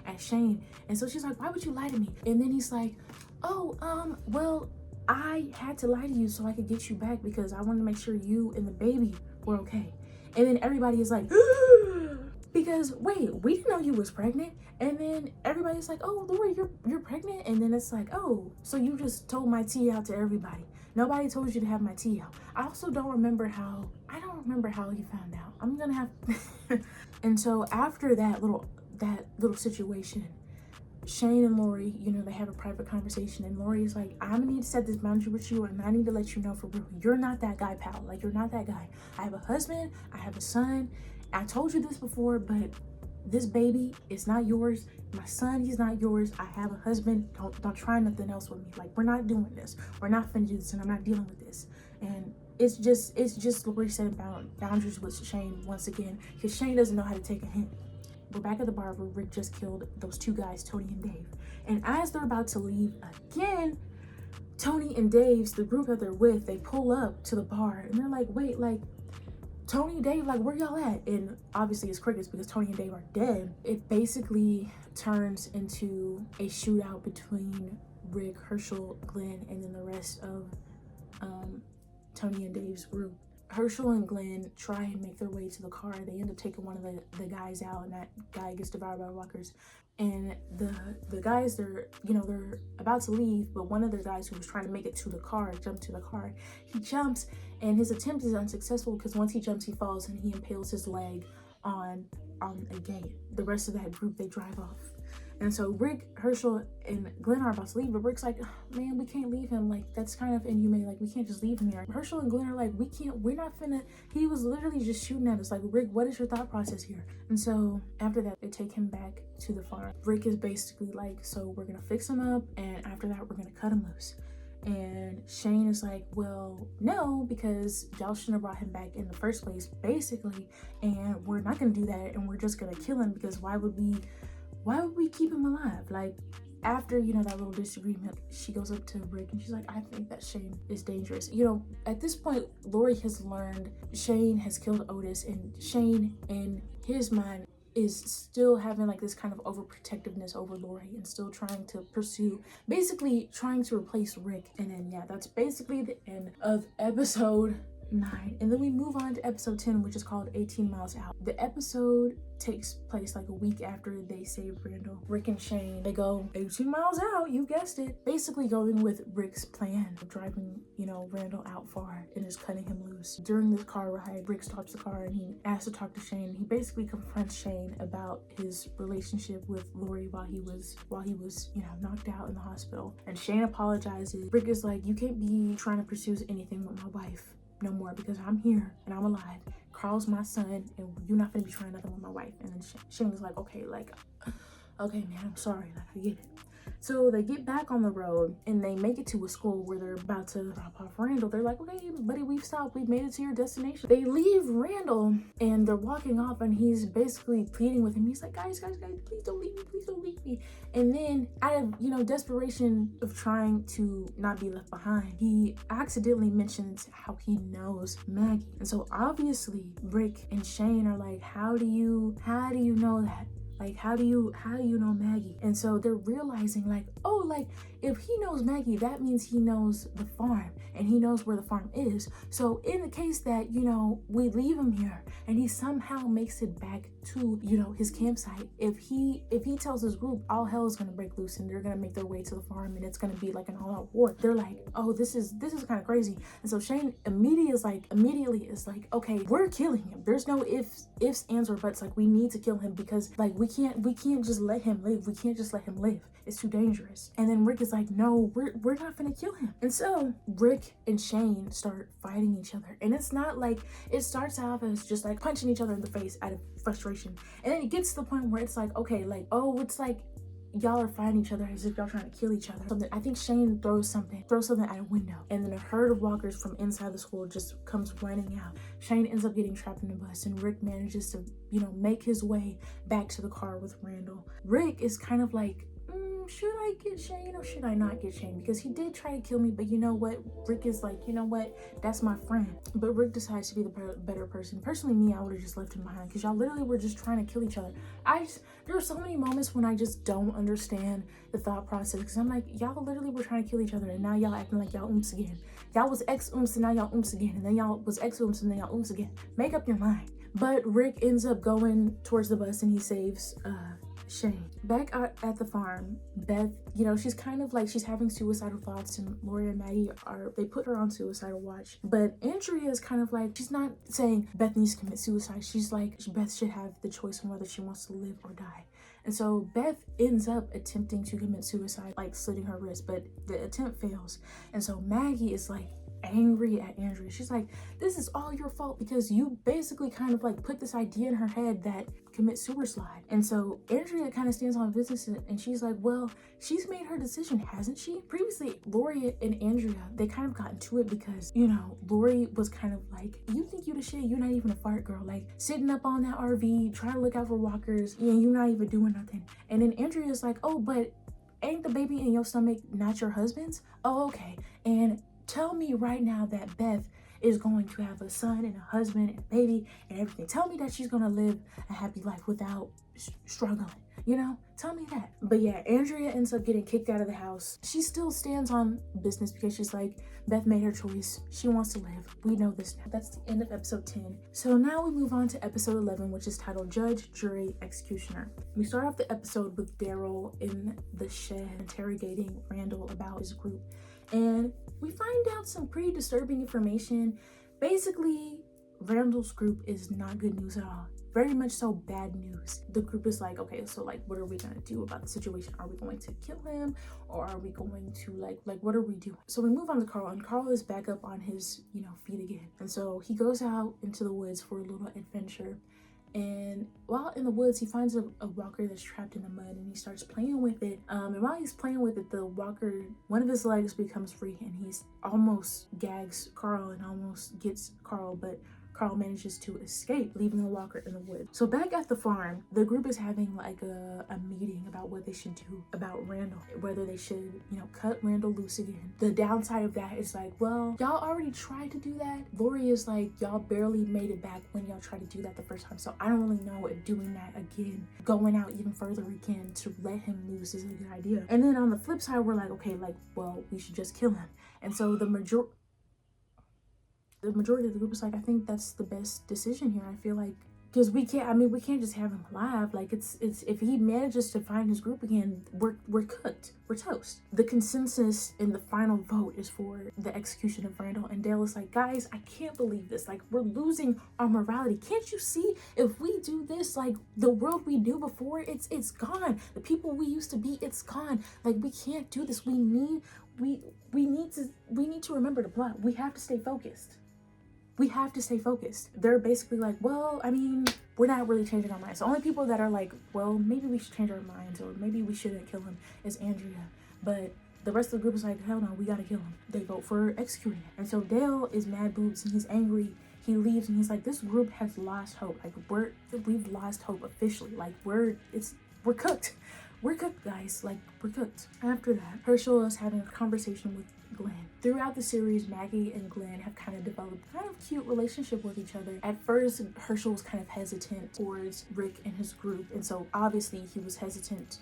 at Shane, and so she's like, why would you lie to me? And then he's like, oh, well, I had to lie to you so I could get you back because I wanted to make sure you and the baby were okay. And then everybody is like, because wait, we didn't know you was pregnant. And then everybody's like, oh, Lori, you're pregnant. And then it's like, oh, so you just told my tea out to everybody. Nobody told you to have my tea out. I also don't remember how he found out. I'm gonna have and so after that little situation, Shane and Lori, you know, they have a private conversation, and Lori is like, I'm gonna need to set this boundary with you, and I need to let you know for real, you're not that guy, pal. Like, you're not that guy. I have a husband, I have a son. I told you this before, but this baby is not yours. My son, he's not yours. I have a husband. Don't try nothing else with me. Like, we're not doing this. We're not finna do this, and I'm not dealing with this. And it's just Lori setting boundaries with Shane once again, because Shane doesn't know how to take a hint. We're back at the bar where Rick just killed those two guys, Tony and Dave. And as they're about to leave again, Tony and Dave's, the group that they're with, they pull up to the bar, and they're like, wait, like, Tony, Dave, like, where y'all at? And obviously it's crickets because Tony and Dave are dead. It basically turns into a shootout between Rick, Herschel, Glenn, and then the rest of Tony and Dave's group. Herschel and Glenn try and make their way to the car. They end up taking one of the guys out, and that guy gets devoured by walkers. And the guys, they're about to leave, but one of the guys who was trying to make it to the car, jumped to the car. He jumps, and his attempt is unsuccessful because once he jumps, he falls, and he impales his leg on a gate. The rest of that group, they drive off. And so Rick, Herschel, and Glenn are about to leave, but Rick's like, oh, man, we can't leave him. Like, that's kind of inhumane. Like, we can't just leave him here. Herschel and Glenn are like, we're not finna, he was literally just shooting at us. Like, Rick, what is your thought process here? And so after that, they take him back to the farm. Rick is basically like, so we're gonna fix him up, and after that, we're gonna cut him loose. And Shane is like, well, no, because y'all shouldn't have brought him back in the first place, basically, and we're not gonna do that, and we're just gonna kill him, because why would we keep him alive? Like, after, you know, that little disagreement, she goes up to Rick and she's like, I think that Shane is dangerous. You know, at this point, Lori has learned Shane has killed Otis, and Shane, in his mind, is still having like this kind of overprotectiveness over Lori and still trying to pursue, basically trying to replace Rick. And then, yeah, that's basically the end of episode 9. And then we move on to episode 10, which is called 18 Miles Out. The episode takes place like a week after they save Randall. Rick and Shane, they go 18 miles out, you guessed it. Basically going with Rick's plan of driving, you know, Randall out far and just cutting him loose. During this car ride, Rick stops the car and he asks to talk to Shane. He basically confronts Shane about his relationship with Lori while he was, you know, knocked out in the hospital. And Shane apologizes. Rick is like, you can't be trying to pursue anything with my wife no more, because I'm here and I'm alive. Carl's my son, and you're not gonna be trying nothing with my wife. And then Shane was like, okay, like, okay, man, I'm sorry, like, I get it. So they get back on the road and they make it to a school where they're about to drop off Randall. They're like, okay, buddy, we've stopped. We've made it to your destination. They leave Randall and they're walking off, and he's basically pleading with him. He's like, guys, please don't leave me. Please don't leave me. And then out of, you know, desperation of trying to not be left behind, he accidentally mentions how he knows Maggie. And so obviously Rick and Shane are like, how do you know that? Like, how do you know Maggie? And so they're realizing like, oh, like, if he knows Maggie, that means he knows the farm and he knows where the farm is. So in the case that, you know, we leave him here and he somehow makes it back to, you know, his campsite, if he tells his group, all hell is gonna break loose and they're gonna make their way to the farm and it's gonna be like an all-out war. They're like, oh, this is kind of crazy. And so Shane immediately is like, okay, we're killing him. There's no ifs, ands, or buts. Like, we need to kill him, because like we can't just let him live. We can't just let him live. It's too dangerous. And then Rick is like, no, we're not gonna kill him. And so Rick and Shane start fighting each other. And it's not like, it starts off as just like punching each other in the face out of frustration. And then it gets to the point where it's like, okay, like, oh, it's like y'all are fighting each other as if y'all trying to kill each other. I think Shane throws something out a window, and then a herd of walkers from inside the school just comes running out. Shane ends up getting trapped in the bus, and Rick manages to, you know, make his way back to the car with Randall. Rick is kind of like, should I get Shane or should I not get Shane? Because he did try to kill me, but you know what? Rick is like, you know what? That's my friend. But Rick decides to be the better person. Personally, me, I would have just left him behind, because y'all literally were just trying to kill each other. There are so many moments when I just don't understand the thought process, because I'm like, y'all literally were trying to kill each other, and now y'all acting like y'all oomps again. Y'all was ex-oomps and now y'all oomps again, and then y'all was ex-oomps and then y'all oomps again. Make up your mind. But Rick ends up going towards the bus and he saves Shane. Back at the farm, Beth, you know, she's kind of like, she's having suicidal thoughts, and Lori and Maggie they put her on suicidal watch. But Andrea is kind of like, she's not saying Beth needs to commit suicide. She's like, Beth should have the choice on whether she wants to live or die. And so Beth ends up attempting to commit suicide, like slitting her wrist, but the attempt fails. And so Maggie is like angry at Andrea. She's like, this is all your fault, because you basically kind of like put this idea in her head that commit suicide. And so Andrea kind of stands on business, and she's like, well, she's made her decision, hasn't she? Previously, Lori and Andrea, they kind of got into it because, you know, Lori was kind of like, you think you the shit, you're not even a fart girl, like sitting up on that RV trying to look out for walkers, and you're not even doing nothing. And then Andrea's like, oh, but ain't the baby in your stomach not your husband's? Oh, okay. And tell me right now that Beth is going to have a son and a husband and a baby and everything. Tell me that she's going to live a happy life without struggling, you know? Tell me that. But yeah, Andrea ends up getting kicked out of the house. She still stands on business because she's like, Beth made her choice. She wants to live. We know this now. That's the end of episode 10. So now we move on to episode 11, which is titled Judge, Jury, Executioner. We start off the episode with Daryl in the shed interrogating Randall about his group. And we find out some pretty disturbing information. Basically, Randall's group is not good news at all. Very much so bad news. The group is like, okay, so like, what are we gonna do about the situation? Are we going to kill him, or are we going to like what are we doing? So we move on to Carl, and Carl is back up on his, you know, feet again. And so he goes out into the woods for a little adventure. And while in the woods, he finds a walker that's trapped in the mud, and he starts playing with it. And while he's playing with it, the walker, one of his legs becomes free, and he's almost gags Carl and almost gets Carl, but Carl manages to escape, leaving the walker in the woods. So back at the farm, the group is having like a meeting about what they should do about Randall, whether they should, cut Randall loose again. The downside of that is like, well, y'all already tried to do that. Lori is like, y'all barely made it back when y'all tried to do that the first time. So I don't really know if doing that again, going out even further again to let him loose is a good idea. And then on the flip side, we're like, okay, like, well, we should just kill him. And so the majority of the group is like, I think that's the best decision here. I feel like, because we can't just have him alive. Like, it's if he manages to find his group again, we're cooked, we're toast. The consensus in the final vote is for the execution of Randall, and Dale is like, guys, I can't believe this. Like, we're losing our morality. Can't you see? If we do this, like, the world we knew before, it's gone. The people we used to be, it's gone. Like, we can't do this. We need to remember the plot. We have to stay focused. We have to stay focused. They're basically like, well, I mean, we're not really changing our minds. The only people that are like, well, maybe we should change our minds, or maybe we shouldn't kill him, is Andrea. But the rest of the group is like, hell no, we gotta kill him. They vote for executing him. And so Dale is mad boobs, and he's angry. He leaves, and he's like, this group has lost hope. Like, we've lost hope officially. Like, we're cooked. We're cooked, guys. Like, we're cooked. After that, Herschel is having a conversation with Glenn. Throughout the series, Maggie and Glenn have kind of developed kind of cute relationship with each other. At first, Herschel was kind of hesitant towards Rick and his group, and so obviously he was hesitant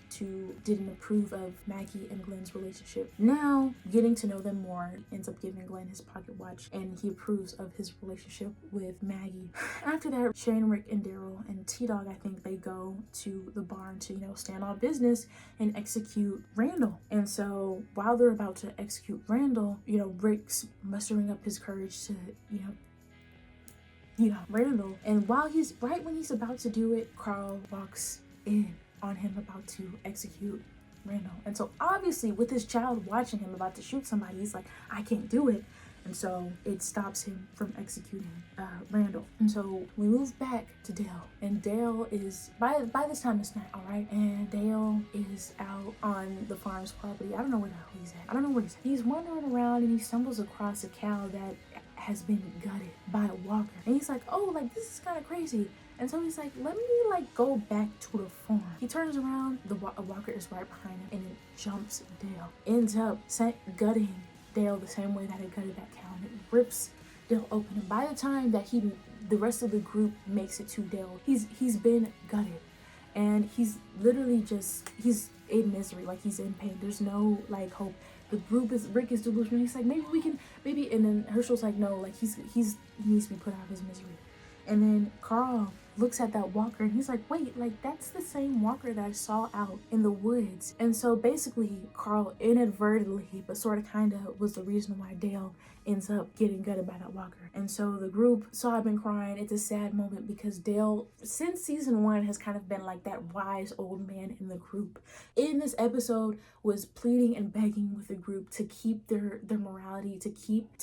didn't approve of Maggie and Glenn's relationship. Now, getting to know them more, ends up giving Glenn his pocket watch, and he approves of his relationship with Maggie. After that, Shane, Rick, and Daryl and T-Dog, I think they go to the barn to, stand on business and execute Randall. And so while they're about to execute Randall, Rick's mustering up his courage to, Randall. And when he's about to do it, Carl walks in on him about to execute Randall. And so obviously with his child watching him about to shoot somebody, he's like, I can't do it. And so it stops him from executing Randall. And so we move back to Dale. And Dale is, by this time it's night, all right? And Dale is out on the farm's property. I don't know where the hell he's at. I don't know where he's at. He's wandering around, and he stumbles across a cow that has been gutted by a walker. And he's like, oh, like, this is kind of crazy. And so he's like, let me, go back to the farm. He turns around, a walker is right behind him, and it jumps Dale. Ends up gutting Dale the same way that it gutted that cow, and it rips Dale open. And by the time that the rest of the group makes it to Dale, he's been gutted, and he's literally he's in misery, like he's in pain. There's no hope. Rick is delusional. He's like, maybe, and then Herschel's like, no, like he needs to be put out of his misery. And then Carl looks at that walker, and he's like, wait, that's the same walker that I saw out in the woods. And so basically Carl inadvertently, but sort of kind of, was the reason why Dale ends up getting gutted by that walker. And so the group sobbing, crying. It's a sad moment because Dale, since season 1, has kind of been like that wise old man in the group. In this episode, was pleading and begging with the group to keep their morality, to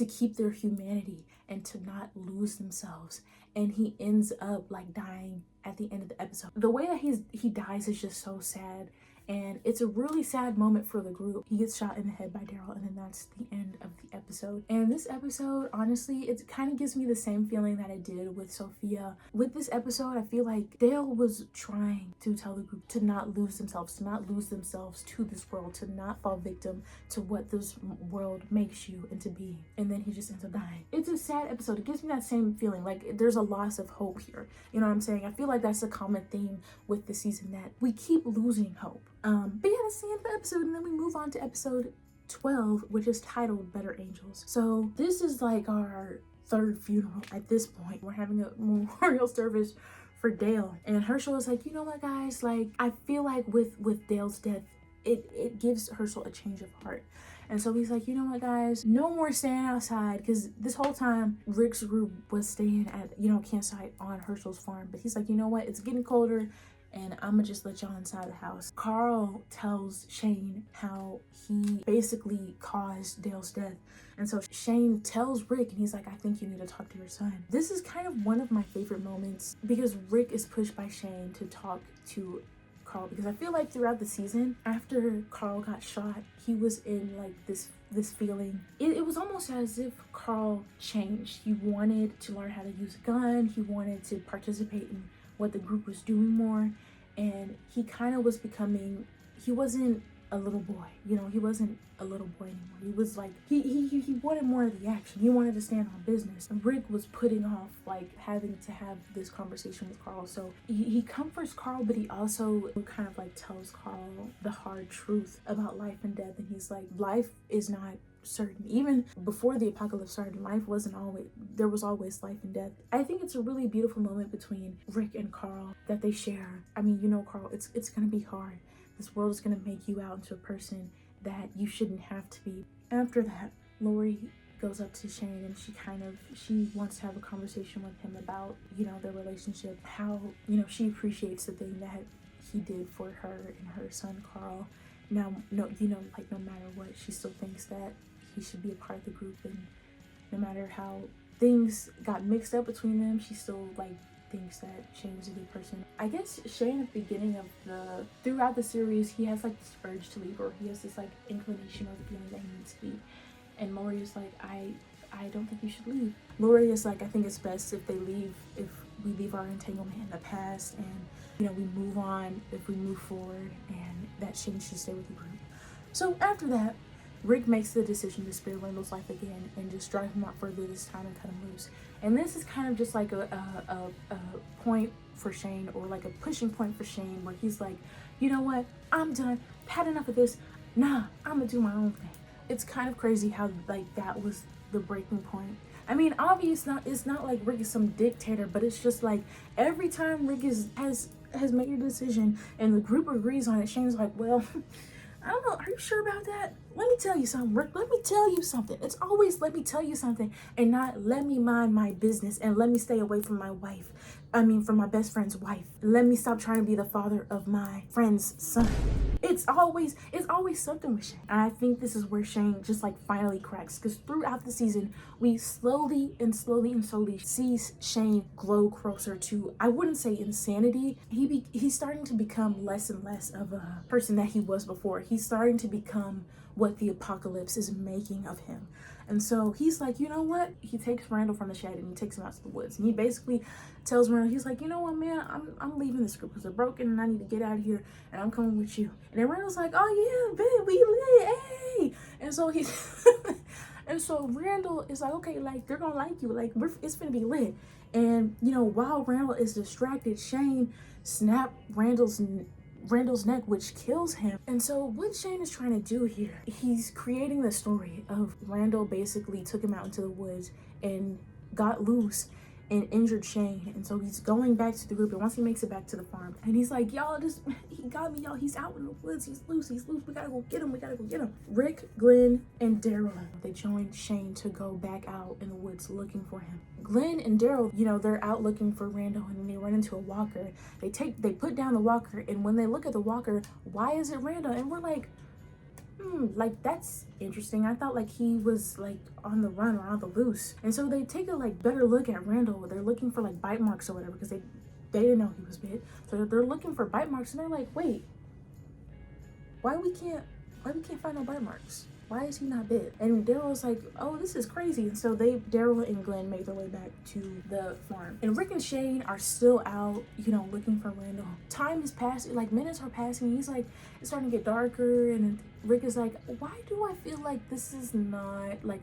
keep their humanity, and to not lose themselves. And he ends up dying at the end of the episode. The way that he dies is just so sad, and it's a really sad moment for the group. He gets shot in the head by Daryl, and then that's the end of the episode. And this episode, honestly, it kind of gives me the same feeling that it did with Sophia. With this episode, I feel like Dale was trying to tell the group to not lose themselves, to this world, to not fall victim to what this world makes you into being. And then he just ends up dying. It's a sad episode. It gives me that same feeling, like there's a loss of hope here. You know what I'm saying? I feel like that's a common theme with the season, that we keep losing hope. But yeah, that's the end of the episode, and then we move on to episode 12, which is titled Better Angels. So this is our third funeral at this point. We're having a memorial service for Dale, and Herschel is like, you know what, guys, I feel like with Dale's death, it gives Herschel a change of heart. And so he's like, you know what, guys, no more staying outside, because this whole time Rick's group was staying at, campsite on Herschel's farm. But he's like, you know what, it's getting colder, and I'm gonna just let y'all inside the house. Carl tells Shane how he basically caused Dale's death. And so Shane tells Rick, and he's like, I think you need to talk to your son. This is kind of one of my favorite moments because Rick is pushed by Shane to talk to Carl, because I feel like throughout the season, after Carl got shot, he was in like this feeling. It was almost as if Carl changed. He wanted to learn how to use a gun. He wanted to participate in what the group was doing more, and he kind of was becoming, he wasn't a little boy, you know, he wasn't a little boy anymore. He was like, he wanted more of the action. He wanted to stand on business. And Rick was putting off like having to have this conversation with Carl. So he comforts Carl, but he also kind of like tells Carl the hard truth about life and death. And he's like, life is not certain. Even before the apocalypse started, life wasn't always, there was always life and death. I think it's a really beautiful moment between Rick and Carl that they share. I mean, you know, Carl, it's gonna be hard. This world is gonna make you out into a person that you shouldn't have to be. After that, Lori goes up to Shane, and she wants to have a conversation with him about, you know, their relationship, how, you know, she appreciates the thing that he did for her and her son Carl. Now, no, you know, like no matter what, she still thinks that he should be a part of the group, and no matter how things got mixed up between them, she still like thinks that Shane is a good person. I guess Shane at the beginning of throughout the series, he has like this urge to leave, or he has this like inclination or the feeling that he needs to leave. And Lori is like, I don't think you should leave. Lori is like, I think it's best if we leave our entanglement in the past, and you know, we move on, if we move forward, and that Shane should stay with the group. So after that, Rick makes the decision to spare Randall's life again and just drive him out further this time and cut him loose. And this is kind of just like a point for Shane, or like a pushing point for Shane, where he's like, you know what, I'm done, I've had enough of this, nah, I'm gonna do my own thing. It's kind of crazy how like that was the breaking point. I mean, obviously it's not like Rick is some dictator, but it's just like every time Rick has made a decision and the group agrees on it, Shane's like, well, I don't know, are you sure about that? Let me tell you something, Rick. Let me tell you something. It's always let me tell you something, and not let me mind my business, and let me stay away from my wife. From my best friend's wife. Let me stop trying to be the father of my friend's son. It's always something with Shane. And I think this is where Shane just like finally cracks, because throughout the season, we slowly see Shane grow closer to, I wouldn't say insanity. He's starting to become less and less of a person that he was before. He's starting to become what the apocalypse is making of him. And so he's like, you know what? He takes Randall from the shed and he takes him out to the woods. And he basically tells Randall, he's like, you know what, man? I'm leaving this group because they're broken and I need to get out of here, and I'm coming with you. And then Randall's like, oh yeah, babe, we lit, hey. And so he's and so Randall is like, okay, like they're gonna like you, like it's gonna be lit. And you know, while Randall is distracted, Shane snapped Randall's neck, which kills him. And so what Shane is trying to do here, he's creating the story of Randall basically took him out into the woods and got loose and injured Shane. And so he's going back to the group, and once he makes it back to the farm, and he's like, y'all, he got me, y'all, he's out in the woods, he's loose, we gotta go get him. Rick, Glenn, and Daryl, they joined Shane to go back out in the woods looking for him. Glenn and Daryl, you know, they're out looking for Randall, and then they run into a walker. They put down the walker, and when they look at the walker, why is it Randall? And we're like, like that's interesting. I thought like he was like on the run or on the loose. And so they take a like better look at Randall. They're looking for like bite marks or whatever, because they didn't know he was bit. So they're looking for bite marks, and they're like, wait, why we can't find no bite marks? Why is he not bit? And Daryl's like, oh, this is crazy. And so Daryl and Glenn make their way back to the farm. And Rick and Shane are still out, you know, looking for Randall. Time is passing, like minutes are passing. He's like, it's starting to get darker. And Rick is like, why do I feel like this is not, like,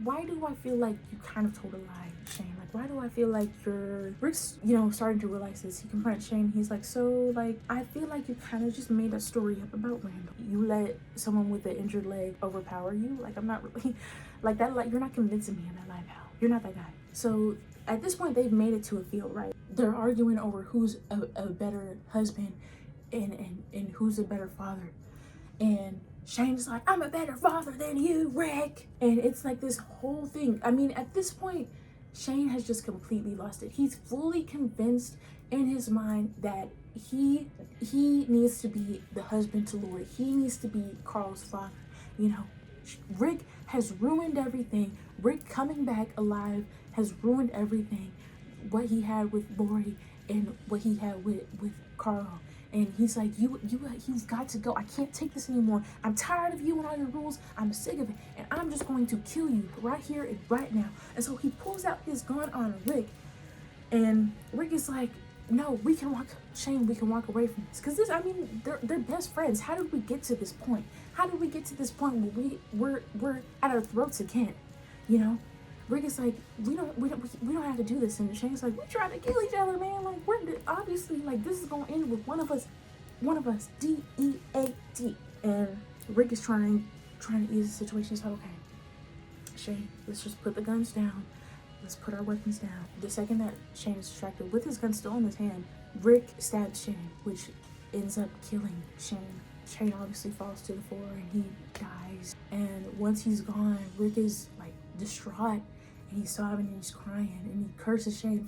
why do I feel like you kind of told a lie, Shane? Like, why do I feel like Rick's, you know, starting to realize this. He confronts Shane. He's like, so, like, I feel like you kind of just made a story up about Randall. You let someone with an injured leg overpower you. Like, I'm not really, like, that, like, you're not convincing me of that lie, pal. You're not that guy. So, at this point, they've made it to a field, right? They're arguing over who's a better husband and who's a better father. And Shane's like, I'm a better father than you, Rick. And it's like this whole thing. I mean, at this point, Shane has just completely lost it. He's fully convinced in his mind that he needs to be the husband to Lori. He needs to be Carl's father. You know, Rick has ruined everything. Rick coming back alive has ruined everything. What he had with Lori and what he had with Carl. And he's like, you've got to go. I can't take this anymore. I'm tired of you and all your rules. I'm sick of it. And I'm just going to kill you right here and right now. And so he pulls out his gun on Rick. And Rick is like, no, we can walk away from this. Because they're best friends. How did we get to this point? How did we get to this point where we're at our throats again? You know? Rick is like, we don't have to do this. And Shane's like, we trying to kill each other, man. Like, we're obviously, like, this is gonna end with one of us, DEAT. And Rick is trying to ease the situation. He's like, okay, Shane, let's just put the guns down. Let's put our weapons down. The second that Shane is distracted with his gun still in his hand, Rick stabs Shane, which ends up killing Shane. Shane obviously falls to the floor and he dies. And once he's gone, Rick is like distraught. And he's sobbing and he's crying and he curses Shane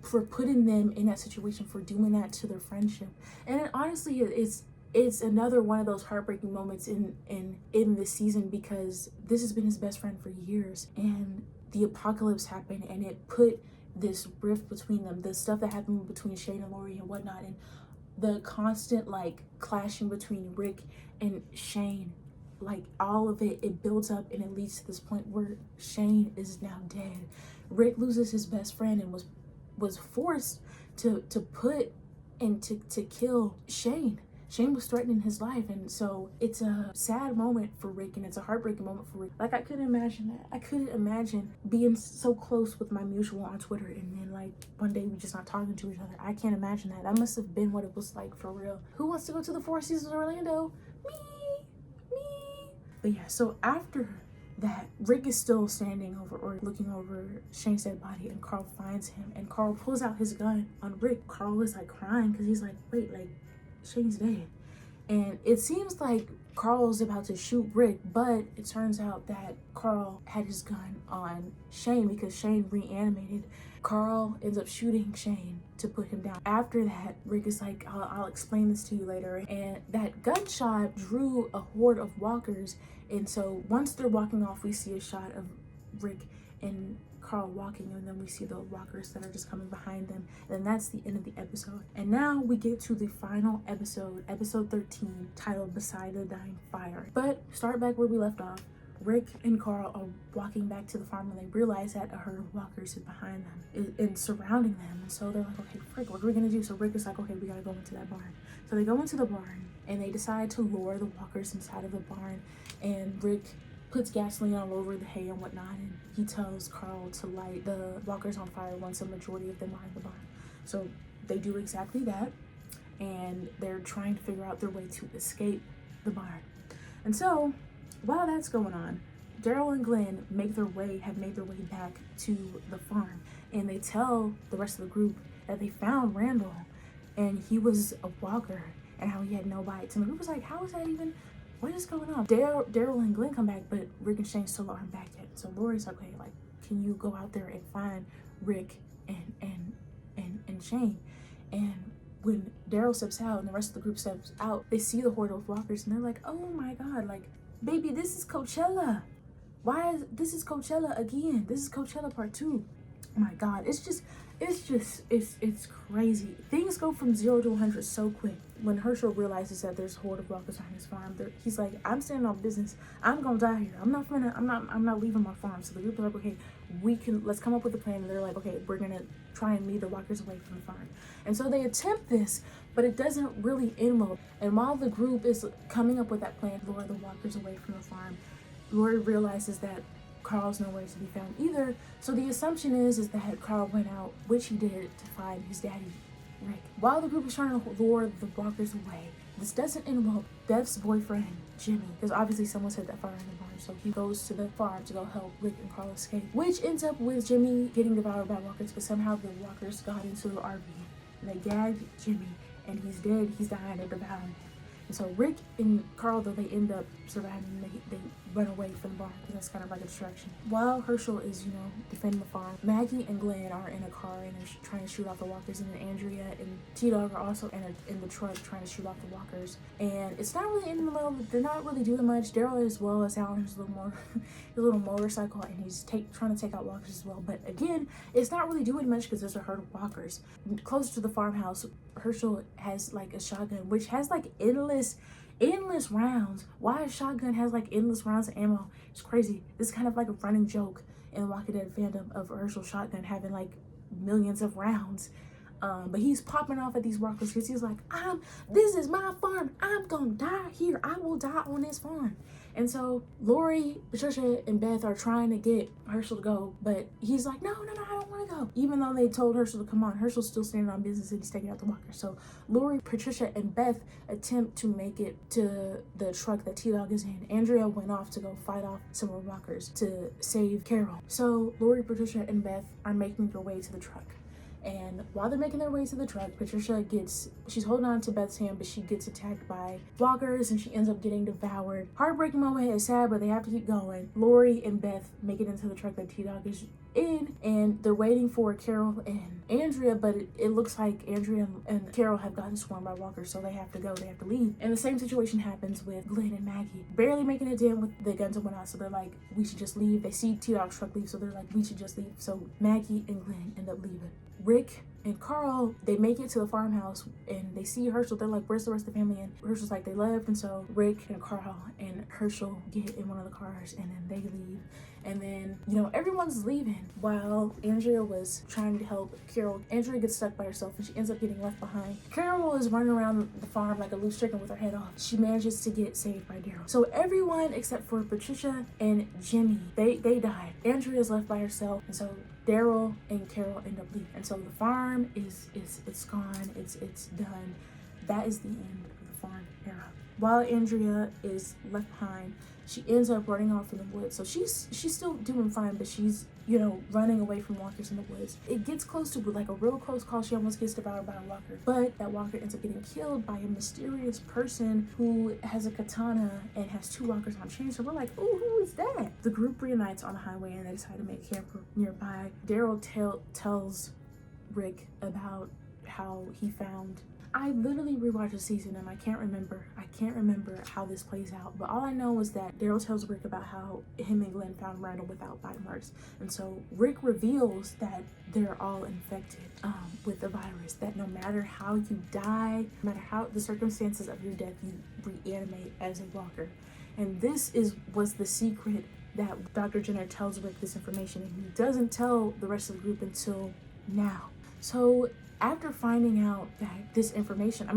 for putting them in that situation, for doing that to their friendship. And honestly, it's another one of those heartbreaking moments in this season, because this has been his best friend for years, and the apocalypse happened and it put this rift between them, the stuff that happened between Shane and Lori and whatnot, and the constant like clashing between Rick and Shane. Like, all of it builds up and it leads to this point where Shane is now dead. Rick loses his best friend and was forced to put and to kill Shane. Shane was threatening his life, and so it's a sad moment for Rick and it's a heartbreaking moment for Rick. Like, I couldn't imagine that. I couldn't imagine being so close with my mutual on Twitter and then like one day we just not talking to each other. I can't imagine that. That must have been what it was like for real. Who wants to go to the Four Seasons Orlando? Me. But yeah, so after that, Rick is still standing over or looking over Shane's dead body, and Carl finds him, and Carl pulls out his gun on Rick. Carl is like crying because he's like, wait, like, Shane's dead. And it seems like Carl's about to shoot Rick, but it turns out that Carl had his gun on Shane because Shane reanimated. Carl ends up shooting Shane to put him down. After that, Rick is like, I'll explain this to you later. And that gunshot drew a horde of walkers. And so once they're walking off, we see a shot of Rick and Carl walking, and then we see the walkers that are just coming behind them. And that's the end of the episode. And now we get to the final episode, episode 13, titled Beside the Dying Fire. But start back where we left off. Rick and Carl are walking back to the farm and they realize that a herd of walkers is behind them and surrounding them. And so they're like, okay, Rick, what are we gonna do? So Rick is like, okay, we gotta go into that barn. So they go into the barn and they decide to lure the walkers inside of the barn. And Rick puts gasoline all over the hay and whatnot, and he tells Carl to light the walkers on fire once a majority of them are in the barn. So they do exactly that, and they're trying to figure out their way to escape the barn. And so while that's going on, Daryl and Glenn have made their way back to the farm, and they tell the rest of the group that they found Randall and he was a walker and how he had no bites. And the group was like, how is that even, what is going on? Daryl and Glenn come back, but Rick and Shane still aren't back yet. So Lori's like, okay, like, can you go out there and find Rick and Shane? And when Daryl steps out and the rest of the group steps out, they see the horde of walkers and they're like, oh my God, like, baby, this is Coachella. This is Coachella again. This is Coachella part 2. Oh my God, it's crazy. Things go from 0 to 100 so quick. When Herschel realizes that there's a horde of walkers on his farm, he's like, I'm standing on business. I'm gonna die here. I'm not leaving my farm. So the group are like, okay, let's come up with a plan. And they're like, okay, we're gonna try and lead the walkers away from the farm. And so they attempt this, but it doesn't really end well. And while the group is coming up with that plan to lure the walkers away from the farm, Lori realizes that Carl's nowhere to be found either. So the assumption is that Carl went out, which he did, to find his daddy, Rick. While the group is trying to lure the walkers away, this doesn't end well. Beth's boyfriend, Jimmy, because obviously someone set that fire in the barn, so he goes to the farm to go help Rick and Carl escape, which ends up with Jimmy getting devoured by walkers, because somehow the walkers got into the RV and they gagged Jimmy, and he's dead. He's dying. They're devouring him. And so Rick and Carl, though, they end up surviving. They run away from the barn because that's kind of like a distraction. While Herschel is, defending the farm, Maggie and Glenn are in a car and they're trying to shoot off the walkers, and then Andrea and T-Dog are also in the truck trying to shoot off the walkers. And it's not really in the middle. They're not really doing much. Daryl as well as Alan has a little more, his little motorcycle, and he's trying to take out walkers as well. But again, it's not really doing much because there's a herd of walkers. Closer to the farmhouse, Herschel has like a shotgun, which has like endless rounds. Why a shotgun has like endless rounds of ammo? It's crazy. This is kind of like a running joke in the Walking Dead fandom of Herschel's shotgun having like millions of rounds. But he's popping off at these walkers because he's like, this is my farm. I'm gonna die here. I will die on this farm. And so Lori, Patricia, and Beth are trying to get Herschel to go, but he's like, no, I don't want to go. Even though they told Herschel to come on, Herschel's still standing on business and he's taking out the walker. So Lori, Patricia, and Beth attempt to make it to the truck that T-Dog is in. Andrea went off to go fight off some of the walkers to save Carol. So Lori, Patricia, and Beth are making their way to the truck. And while they're making their way to the truck, Patricia she's holding on to Beth's hand, but she gets attacked by walkers and she ends up getting devoured. Heartbreaking moment, is sad, but they have to keep going. Lori and Beth make it into the truck that T-Dog is in, and they're waiting for Carol and Andrea, but it looks like Andrea and Carol have gotten swarmed by walkers, so they have to go, they have to leave. And the same situation happens with Glenn and Maggie, barely making it in with the guns and whatnot, so they're like, we should just leave. They see T-Dog's truck leave, so they're like, we should just leave. So Maggie and Glenn end up leaving. Rick and Carl, they make it to the farmhouse and they see Herschel. They're like, where's the rest of the family? And Herschel's like, they left. And so Rick and Carl and Herschel get in one of the cars and then they leave. And then, everyone's leaving while Andrea was trying to help Carol. Andrea gets stuck by herself and she ends up getting left behind. Carol is running around the farm like a loose chicken with her head off. She manages to get saved by Daryl. So everyone except for Patricia and Jimmy, they died. Andrea is left by herself, and so Daryl and Carol end up leaving. And so the farm it's gone. It's done. That is the end of the farm era. While Andrea is left behind, she ends up running off in the woods. So she's still doing fine, but she's running away from walkers in the woods. It gets close to like a real close call. She almost gets devoured by a walker, but that walker ends up getting killed by a mysterious person who has a katana and has two walkers on chains. So we're like, ooh, who is that? The group reunites on the highway and they decide to make camp nearby. Daryl tells Rick about how he found. I literally rewatched the season and I can't remember how this plays out, but all I know is that Daryl tells Rick about how him and Glenn found Randall without bite marks, and so Rick reveals that they're all infected with the virus, that no matter how you die, no matter how the circumstances of your death, you reanimate as a walker. And this was the secret that Dr. Jenner tells Rick this information, and he doesn't tell the rest of the group until now. So after finding out that this information,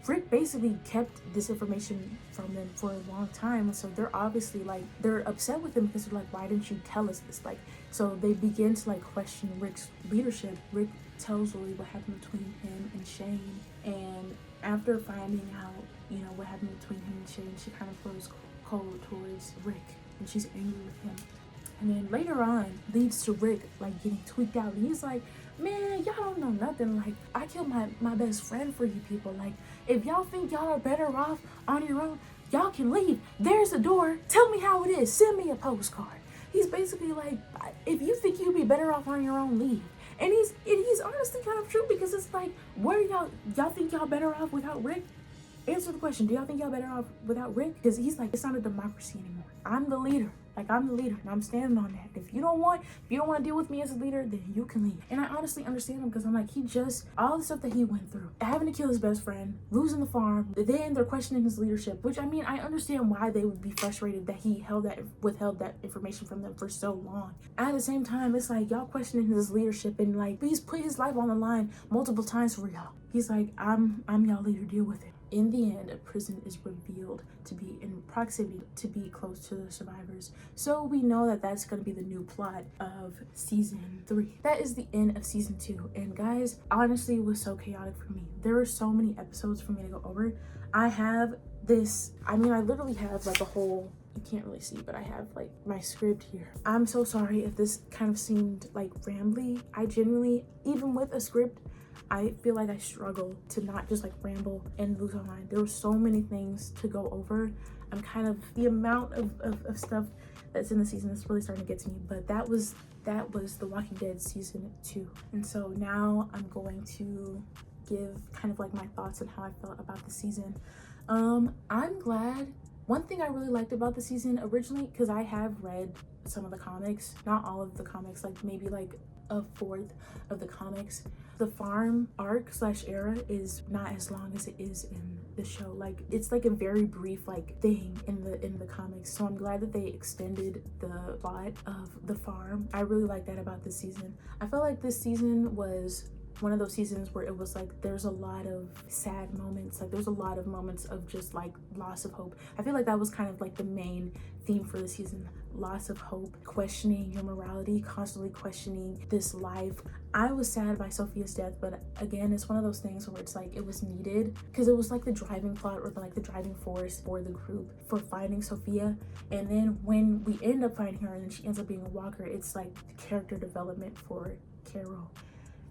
Rick basically kept this information from them for a long time. And so they're obviously they're upset with him because they're like, why didn't you tell us this? So they begin to question Rick's leadership. Rick tells Lori what happened between him and Shane. And after finding out, what happened between him and Shane, she kind of flows cold towards Rick and she's angry with him. And then later on leads to Rick getting tweaked out. And he's like, man, y'all don't know nothing. I killed my best friend for you people. If y'all think y'all are better off on your own, y'all can leave. There's the door. Tell me how it is. Send me a postcard. He's basically like, if you think you'd be better off on your own, leave. And he's honestly kind of true, because it's like, where y'all think y'all better off without Rick? Answer the question. Do y'all think y'all better off without Rick? Because he's like, it's not a democracy anymore. I'm the leader. I'm the leader and I'm standing on that. If you don't want to deal with me as a leader, then you can leave. And I honestly understand him, because I'm like, all the stuff that he went through, having to kill his best friend, losing the farm, then they're questioning his leadership, which I understand why they would be frustrated that he withheld that information from them for so long. At the same time, it's like, y'all questioning his leadership and he's put his life on the line multiple times for y'all. He's like, I'm y'all leader, deal with it. In the end, a prison is revealed to be in proximity to be close to the survivors. So we know that that's going to be the new plot of season 3. That is the end of season 2. And guys, honestly, it was so chaotic for me. There were so many episodes for me to go over. I have this, I literally have a whole, you can't really see, but I have my script here. I'm so sorry if this kind of seemed rambly. I genuinely, even with a script, I feel like I struggle to not just like ramble and lose my mind. There were so many things to go over. I'm kind of, the amount of stuff that's in the season is really starting to get to me, but that was The Walking Dead season 2. And so now I'm going to give kind of like my thoughts on how I felt about the season. I'm glad. One thing I really liked about the season originally, because I have read some of the comics, not all of the comics, like maybe like a fourth of the comics. The farm arc / era is not as long as it is in the show. Like, it's like a very brief like thing in the comics. So I'm glad that they extended the plot of the farm. I really like that about this season. I felt like this season was one of those seasons where it was like there's a lot of sad moments, like there's a lot of moments of just like loss of hope. I feel like that was kind of like the main theme for the season. Loss of hope, questioning your morality, constantly questioning this life. I was sad by Sophia's death, but again, it's one of those things where it's like it was needed, because it was like the driving plot or like the driving force for the group for finding Sophia. And then when we end up finding her and then she ends up being a walker, it's like the character development for Carol.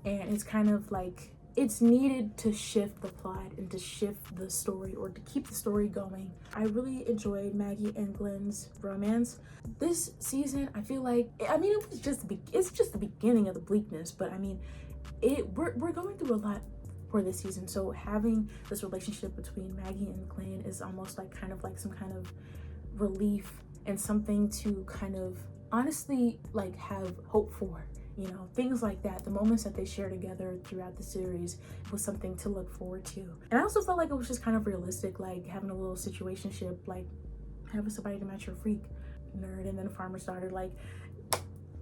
And it's kind of like it's needed to shift the plot and to shift the story, or to keep the story going. I really enjoyed Maggie and Glenn's romance. This season, I feel like, I mean, it's just the beginning of the bleakness, but I mean, we're going through a lot for this season. So having this relationship between Maggie and Glenn is almost like kind of like some kind of relief and something to kind of honestly like have hope for. You know, things like that. The moments that they share together throughout the series was something to look forward to. And I also felt like it was just kind of realistic, like having a little situationship, like having somebody to match your freak, nerd, and then a farmer's daughter. Like,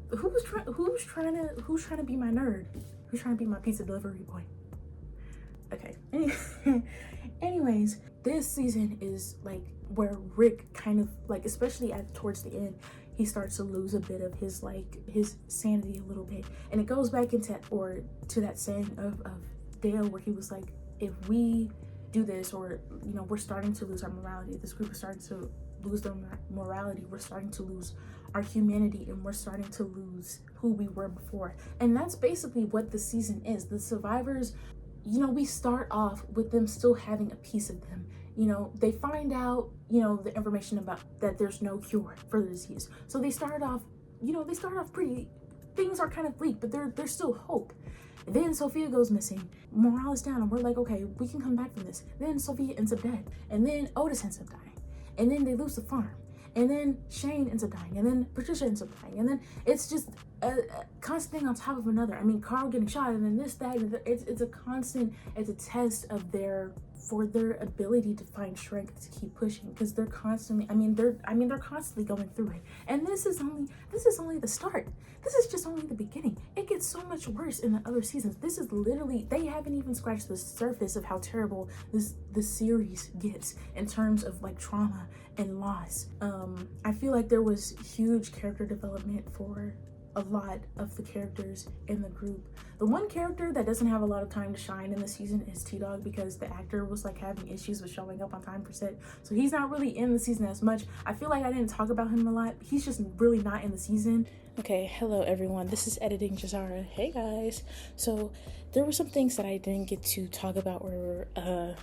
who's trying to be my nerd? Who's trying to be my pizza delivery boy? Okay. Anyways, this season is like where Rick kind of like, especially towards the end, he starts to lose a bit of his sanity a little bit. And it goes back to that saying of Dale, where he was like, if we do this, or you know, we're starting to lose our morality, this group is starting to lose their morality, we're starting to lose our humanity, and we're starting to lose who we were before. And that's basically what the season is. The survivors, you know, we start off with them still having a piece of them. You know, they find out, you know, the information about that there's no cure for the disease. So they start off pretty, things are kind of bleak, but there's still hope. Then Sophia goes missing, morale is down, and we're like, okay, we can come back from this. Then Sophia ends up dead, and then Otis ends up dying, and then they lose the farm, and then Shane ends up dying, and then Patricia ends up dying, and then it's just a constant thing on top of another. I mean, Carl getting shot, and then this, that, and it's a constant, it's a test of their ability to find strength to keep pushing, because they're constantly, they're constantly going through it. And this is only the start. This is just only the beginning. It gets so much worse in the other seasons. This is literally, they haven't even scratched the surface of how terrible this series gets in terms of like trauma and loss. I feel like there was huge character development for a lot of the characters in the group. The one character that doesn't have a lot of time to shine in the season is T-Dog, because the actor was like having issues with showing up on time for set, so he's not really in the season as much. I feel like I didn't talk about him a lot. He's just really not in the season. Okay, hello everyone, this is Editing Jahzara. Hey guys. So there were some things that I didn't get to talk about or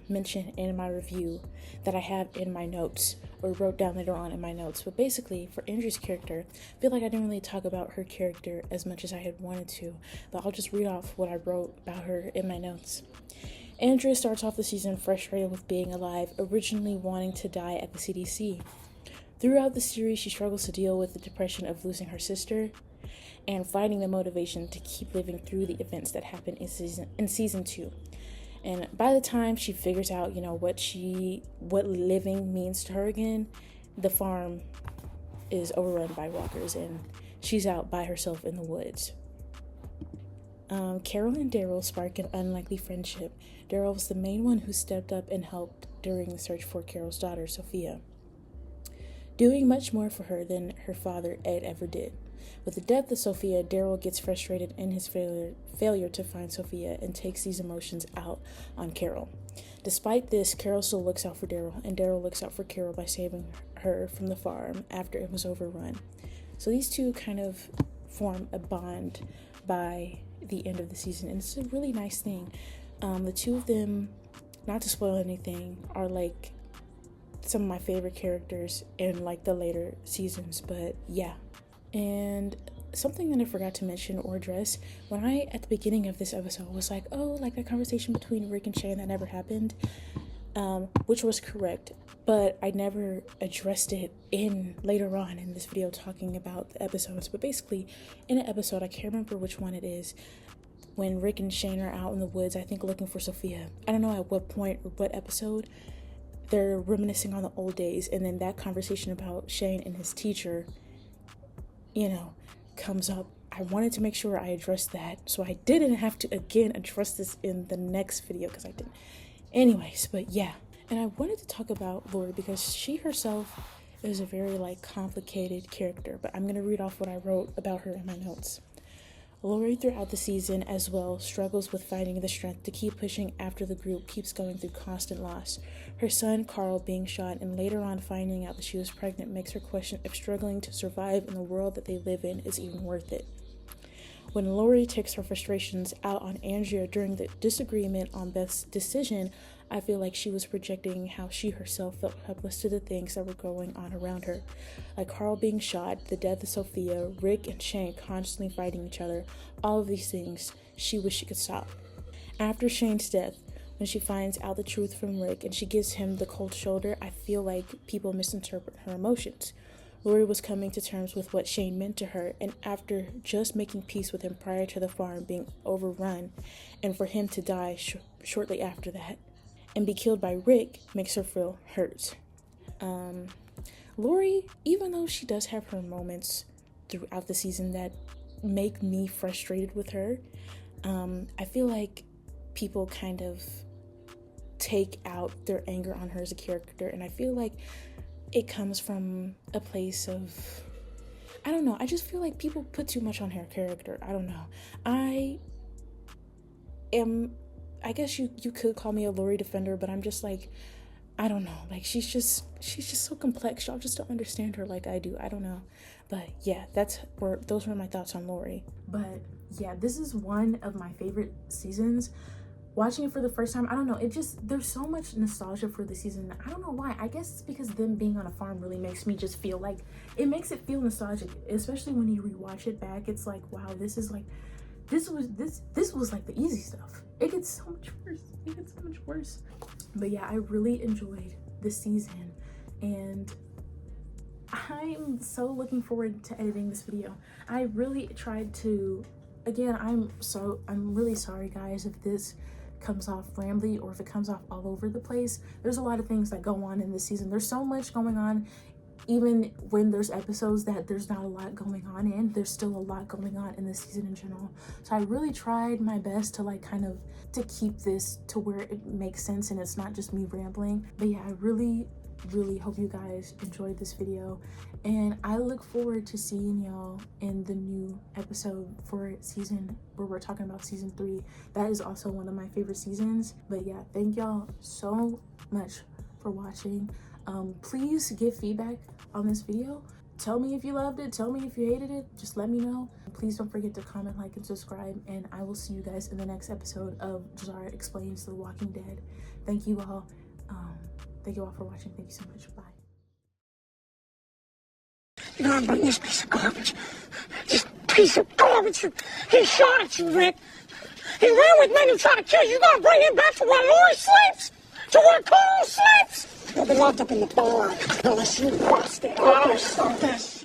mention in my review that I have in my notes, or wrote down later on in my notes. But basically, for Andrew's character, I feel like I didn't really talk about her character as much as I had wanted to, but I'll just read off what I wrote about her in my notes. Andrea starts off the season frustrated with being alive, originally wanting to die at the CDC. Throughout the series, she struggles to deal with the depression of losing her sister and finding the motivation to keep living through the events that happen in season 2. And by the time she figures out, you know, what living means to her again, the farm is overrun by walkers and she's out by herself in the woods. Carol and Daryl spark an unlikely friendship. Daryl was the main one who stepped up and helped during the search for Carol's daughter, Sophia, doing much more for her than her father, Ed, ever did. With the death of Sophia, Daryl gets frustrated in his failure to find Sophia and takes these emotions out on Carol. Despite this, Carol still looks out for Daryl, and Daryl looks out for Carol by saving her from the farm after it was overrun. So these two kind of form a bond by the end of the season, and it's a really nice thing. The two of them, not to spoil anything, are like some of my favorite characters in like the later seasons, but yeah. And something that I forgot to mention or address, when I, at the beginning of this episode, was like, oh, like that conversation between Rick and Shane that never happened, which was correct, but I never addressed it in later on in this video talking about the episodes. But basically, in an episode, I can't remember which one it is, when Rick and Shane are out in the woods, I think looking for Sophia. I don't know at what point or what episode, they're reminiscing on the old days, and then that conversation about Shane and his teacher, you know, comes up. I wanted to make sure I addressed that, so I didn't have to again address this in the next video, because I didn't. Anyways, but yeah. And I wanted to talk about Lori because she herself is a very like complicated character, but I'm gonna read off what I wrote about her in my notes. Lori throughout the season as well struggles with finding the strength to keep pushing after the group keeps going through constant loss. Her son Carl being shot and later on finding out that she was pregnant makes her question if struggling to survive in the world that they live in is even worth it. When Lori takes her frustrations out on Andrea during the disagreement on Beth's decision, I feel like she was projecting how she herself felt helpless to the things that were going on around her. Like Carl being shot, the death of Sophia, Rick and Shane constantly fighting each other, all of these things she wished she could stop. After Shane's death, when she finds out the truth from Rick and she gives him the cold shoulder, I feel like people misinterpret her emotions. Lori was coming to terms with what Shane meant to her, and after just making peace with him prior to the farm being overrun, and for him to die shortly after that, and be killed by Rick, makes her feel hurt. Lori, even though she does have her moments throughout the season that make me frustrated with her, I feel like people kind of take out their anger on her as a character, and I feel like it comes from a place of, I don't know, I just feel like people put too much on her character. I don't know. I guess you could call me a Lori defender, but I'm just like, I don't know. Like, she's just so complex. Y'all just don't understand her like I do. I don't know. But yeah, those were my thoughts on Lori. But yeah, this is one of my favorite seasons. Watching it for the first time, I don't know, there's so much nostalgia for the season. I don't know why. I guess it's because them being on a farm really makes me just feel like, it makes it feel nostalgic, especially when you rewatch it back. It's like, wow, this was like the easy stuff. It gets so much worse. But yeah, I really enjoyed this season, and I'm so looking forward to editing this video. I really tried to, again, I'm really sorry guys if this comes off rambly or if it comes off all over the place. There's a lot of things that go on in this season. There's so much going on. Even when there's episodes that there's not a lot going on in, there's still a lot going on in this season in general. So I really tried my best to like kind of to keep this to where it makes sense and it's not just me rambling. But yeah, I really hope you guys enjoyed this video, and I look forward to seeing y'all in the new episode for season where we're talking about season 3. That is also one of my favorite seasons. But yeah, thank y'all so much for watching. Please give feedback on this video. Tell me if you loved it, tell me if you hated it, just let me know. Please don't forget to comment, like, and subscribe, and I will see you guys in the next episode of Jahzara Explains The Walking Dead. Thank you all. Thank you all for watching. Thank you so much. Bye. You're gonna bring this piece of garbage. This piece of garbage. He shot at you, Rick. He ran with men and tried to kill you. You're gonna bring him back to where Lori sleeps? To where Carl sleeps? He'll be locked up in the barn unless you bust it. I'll stop this.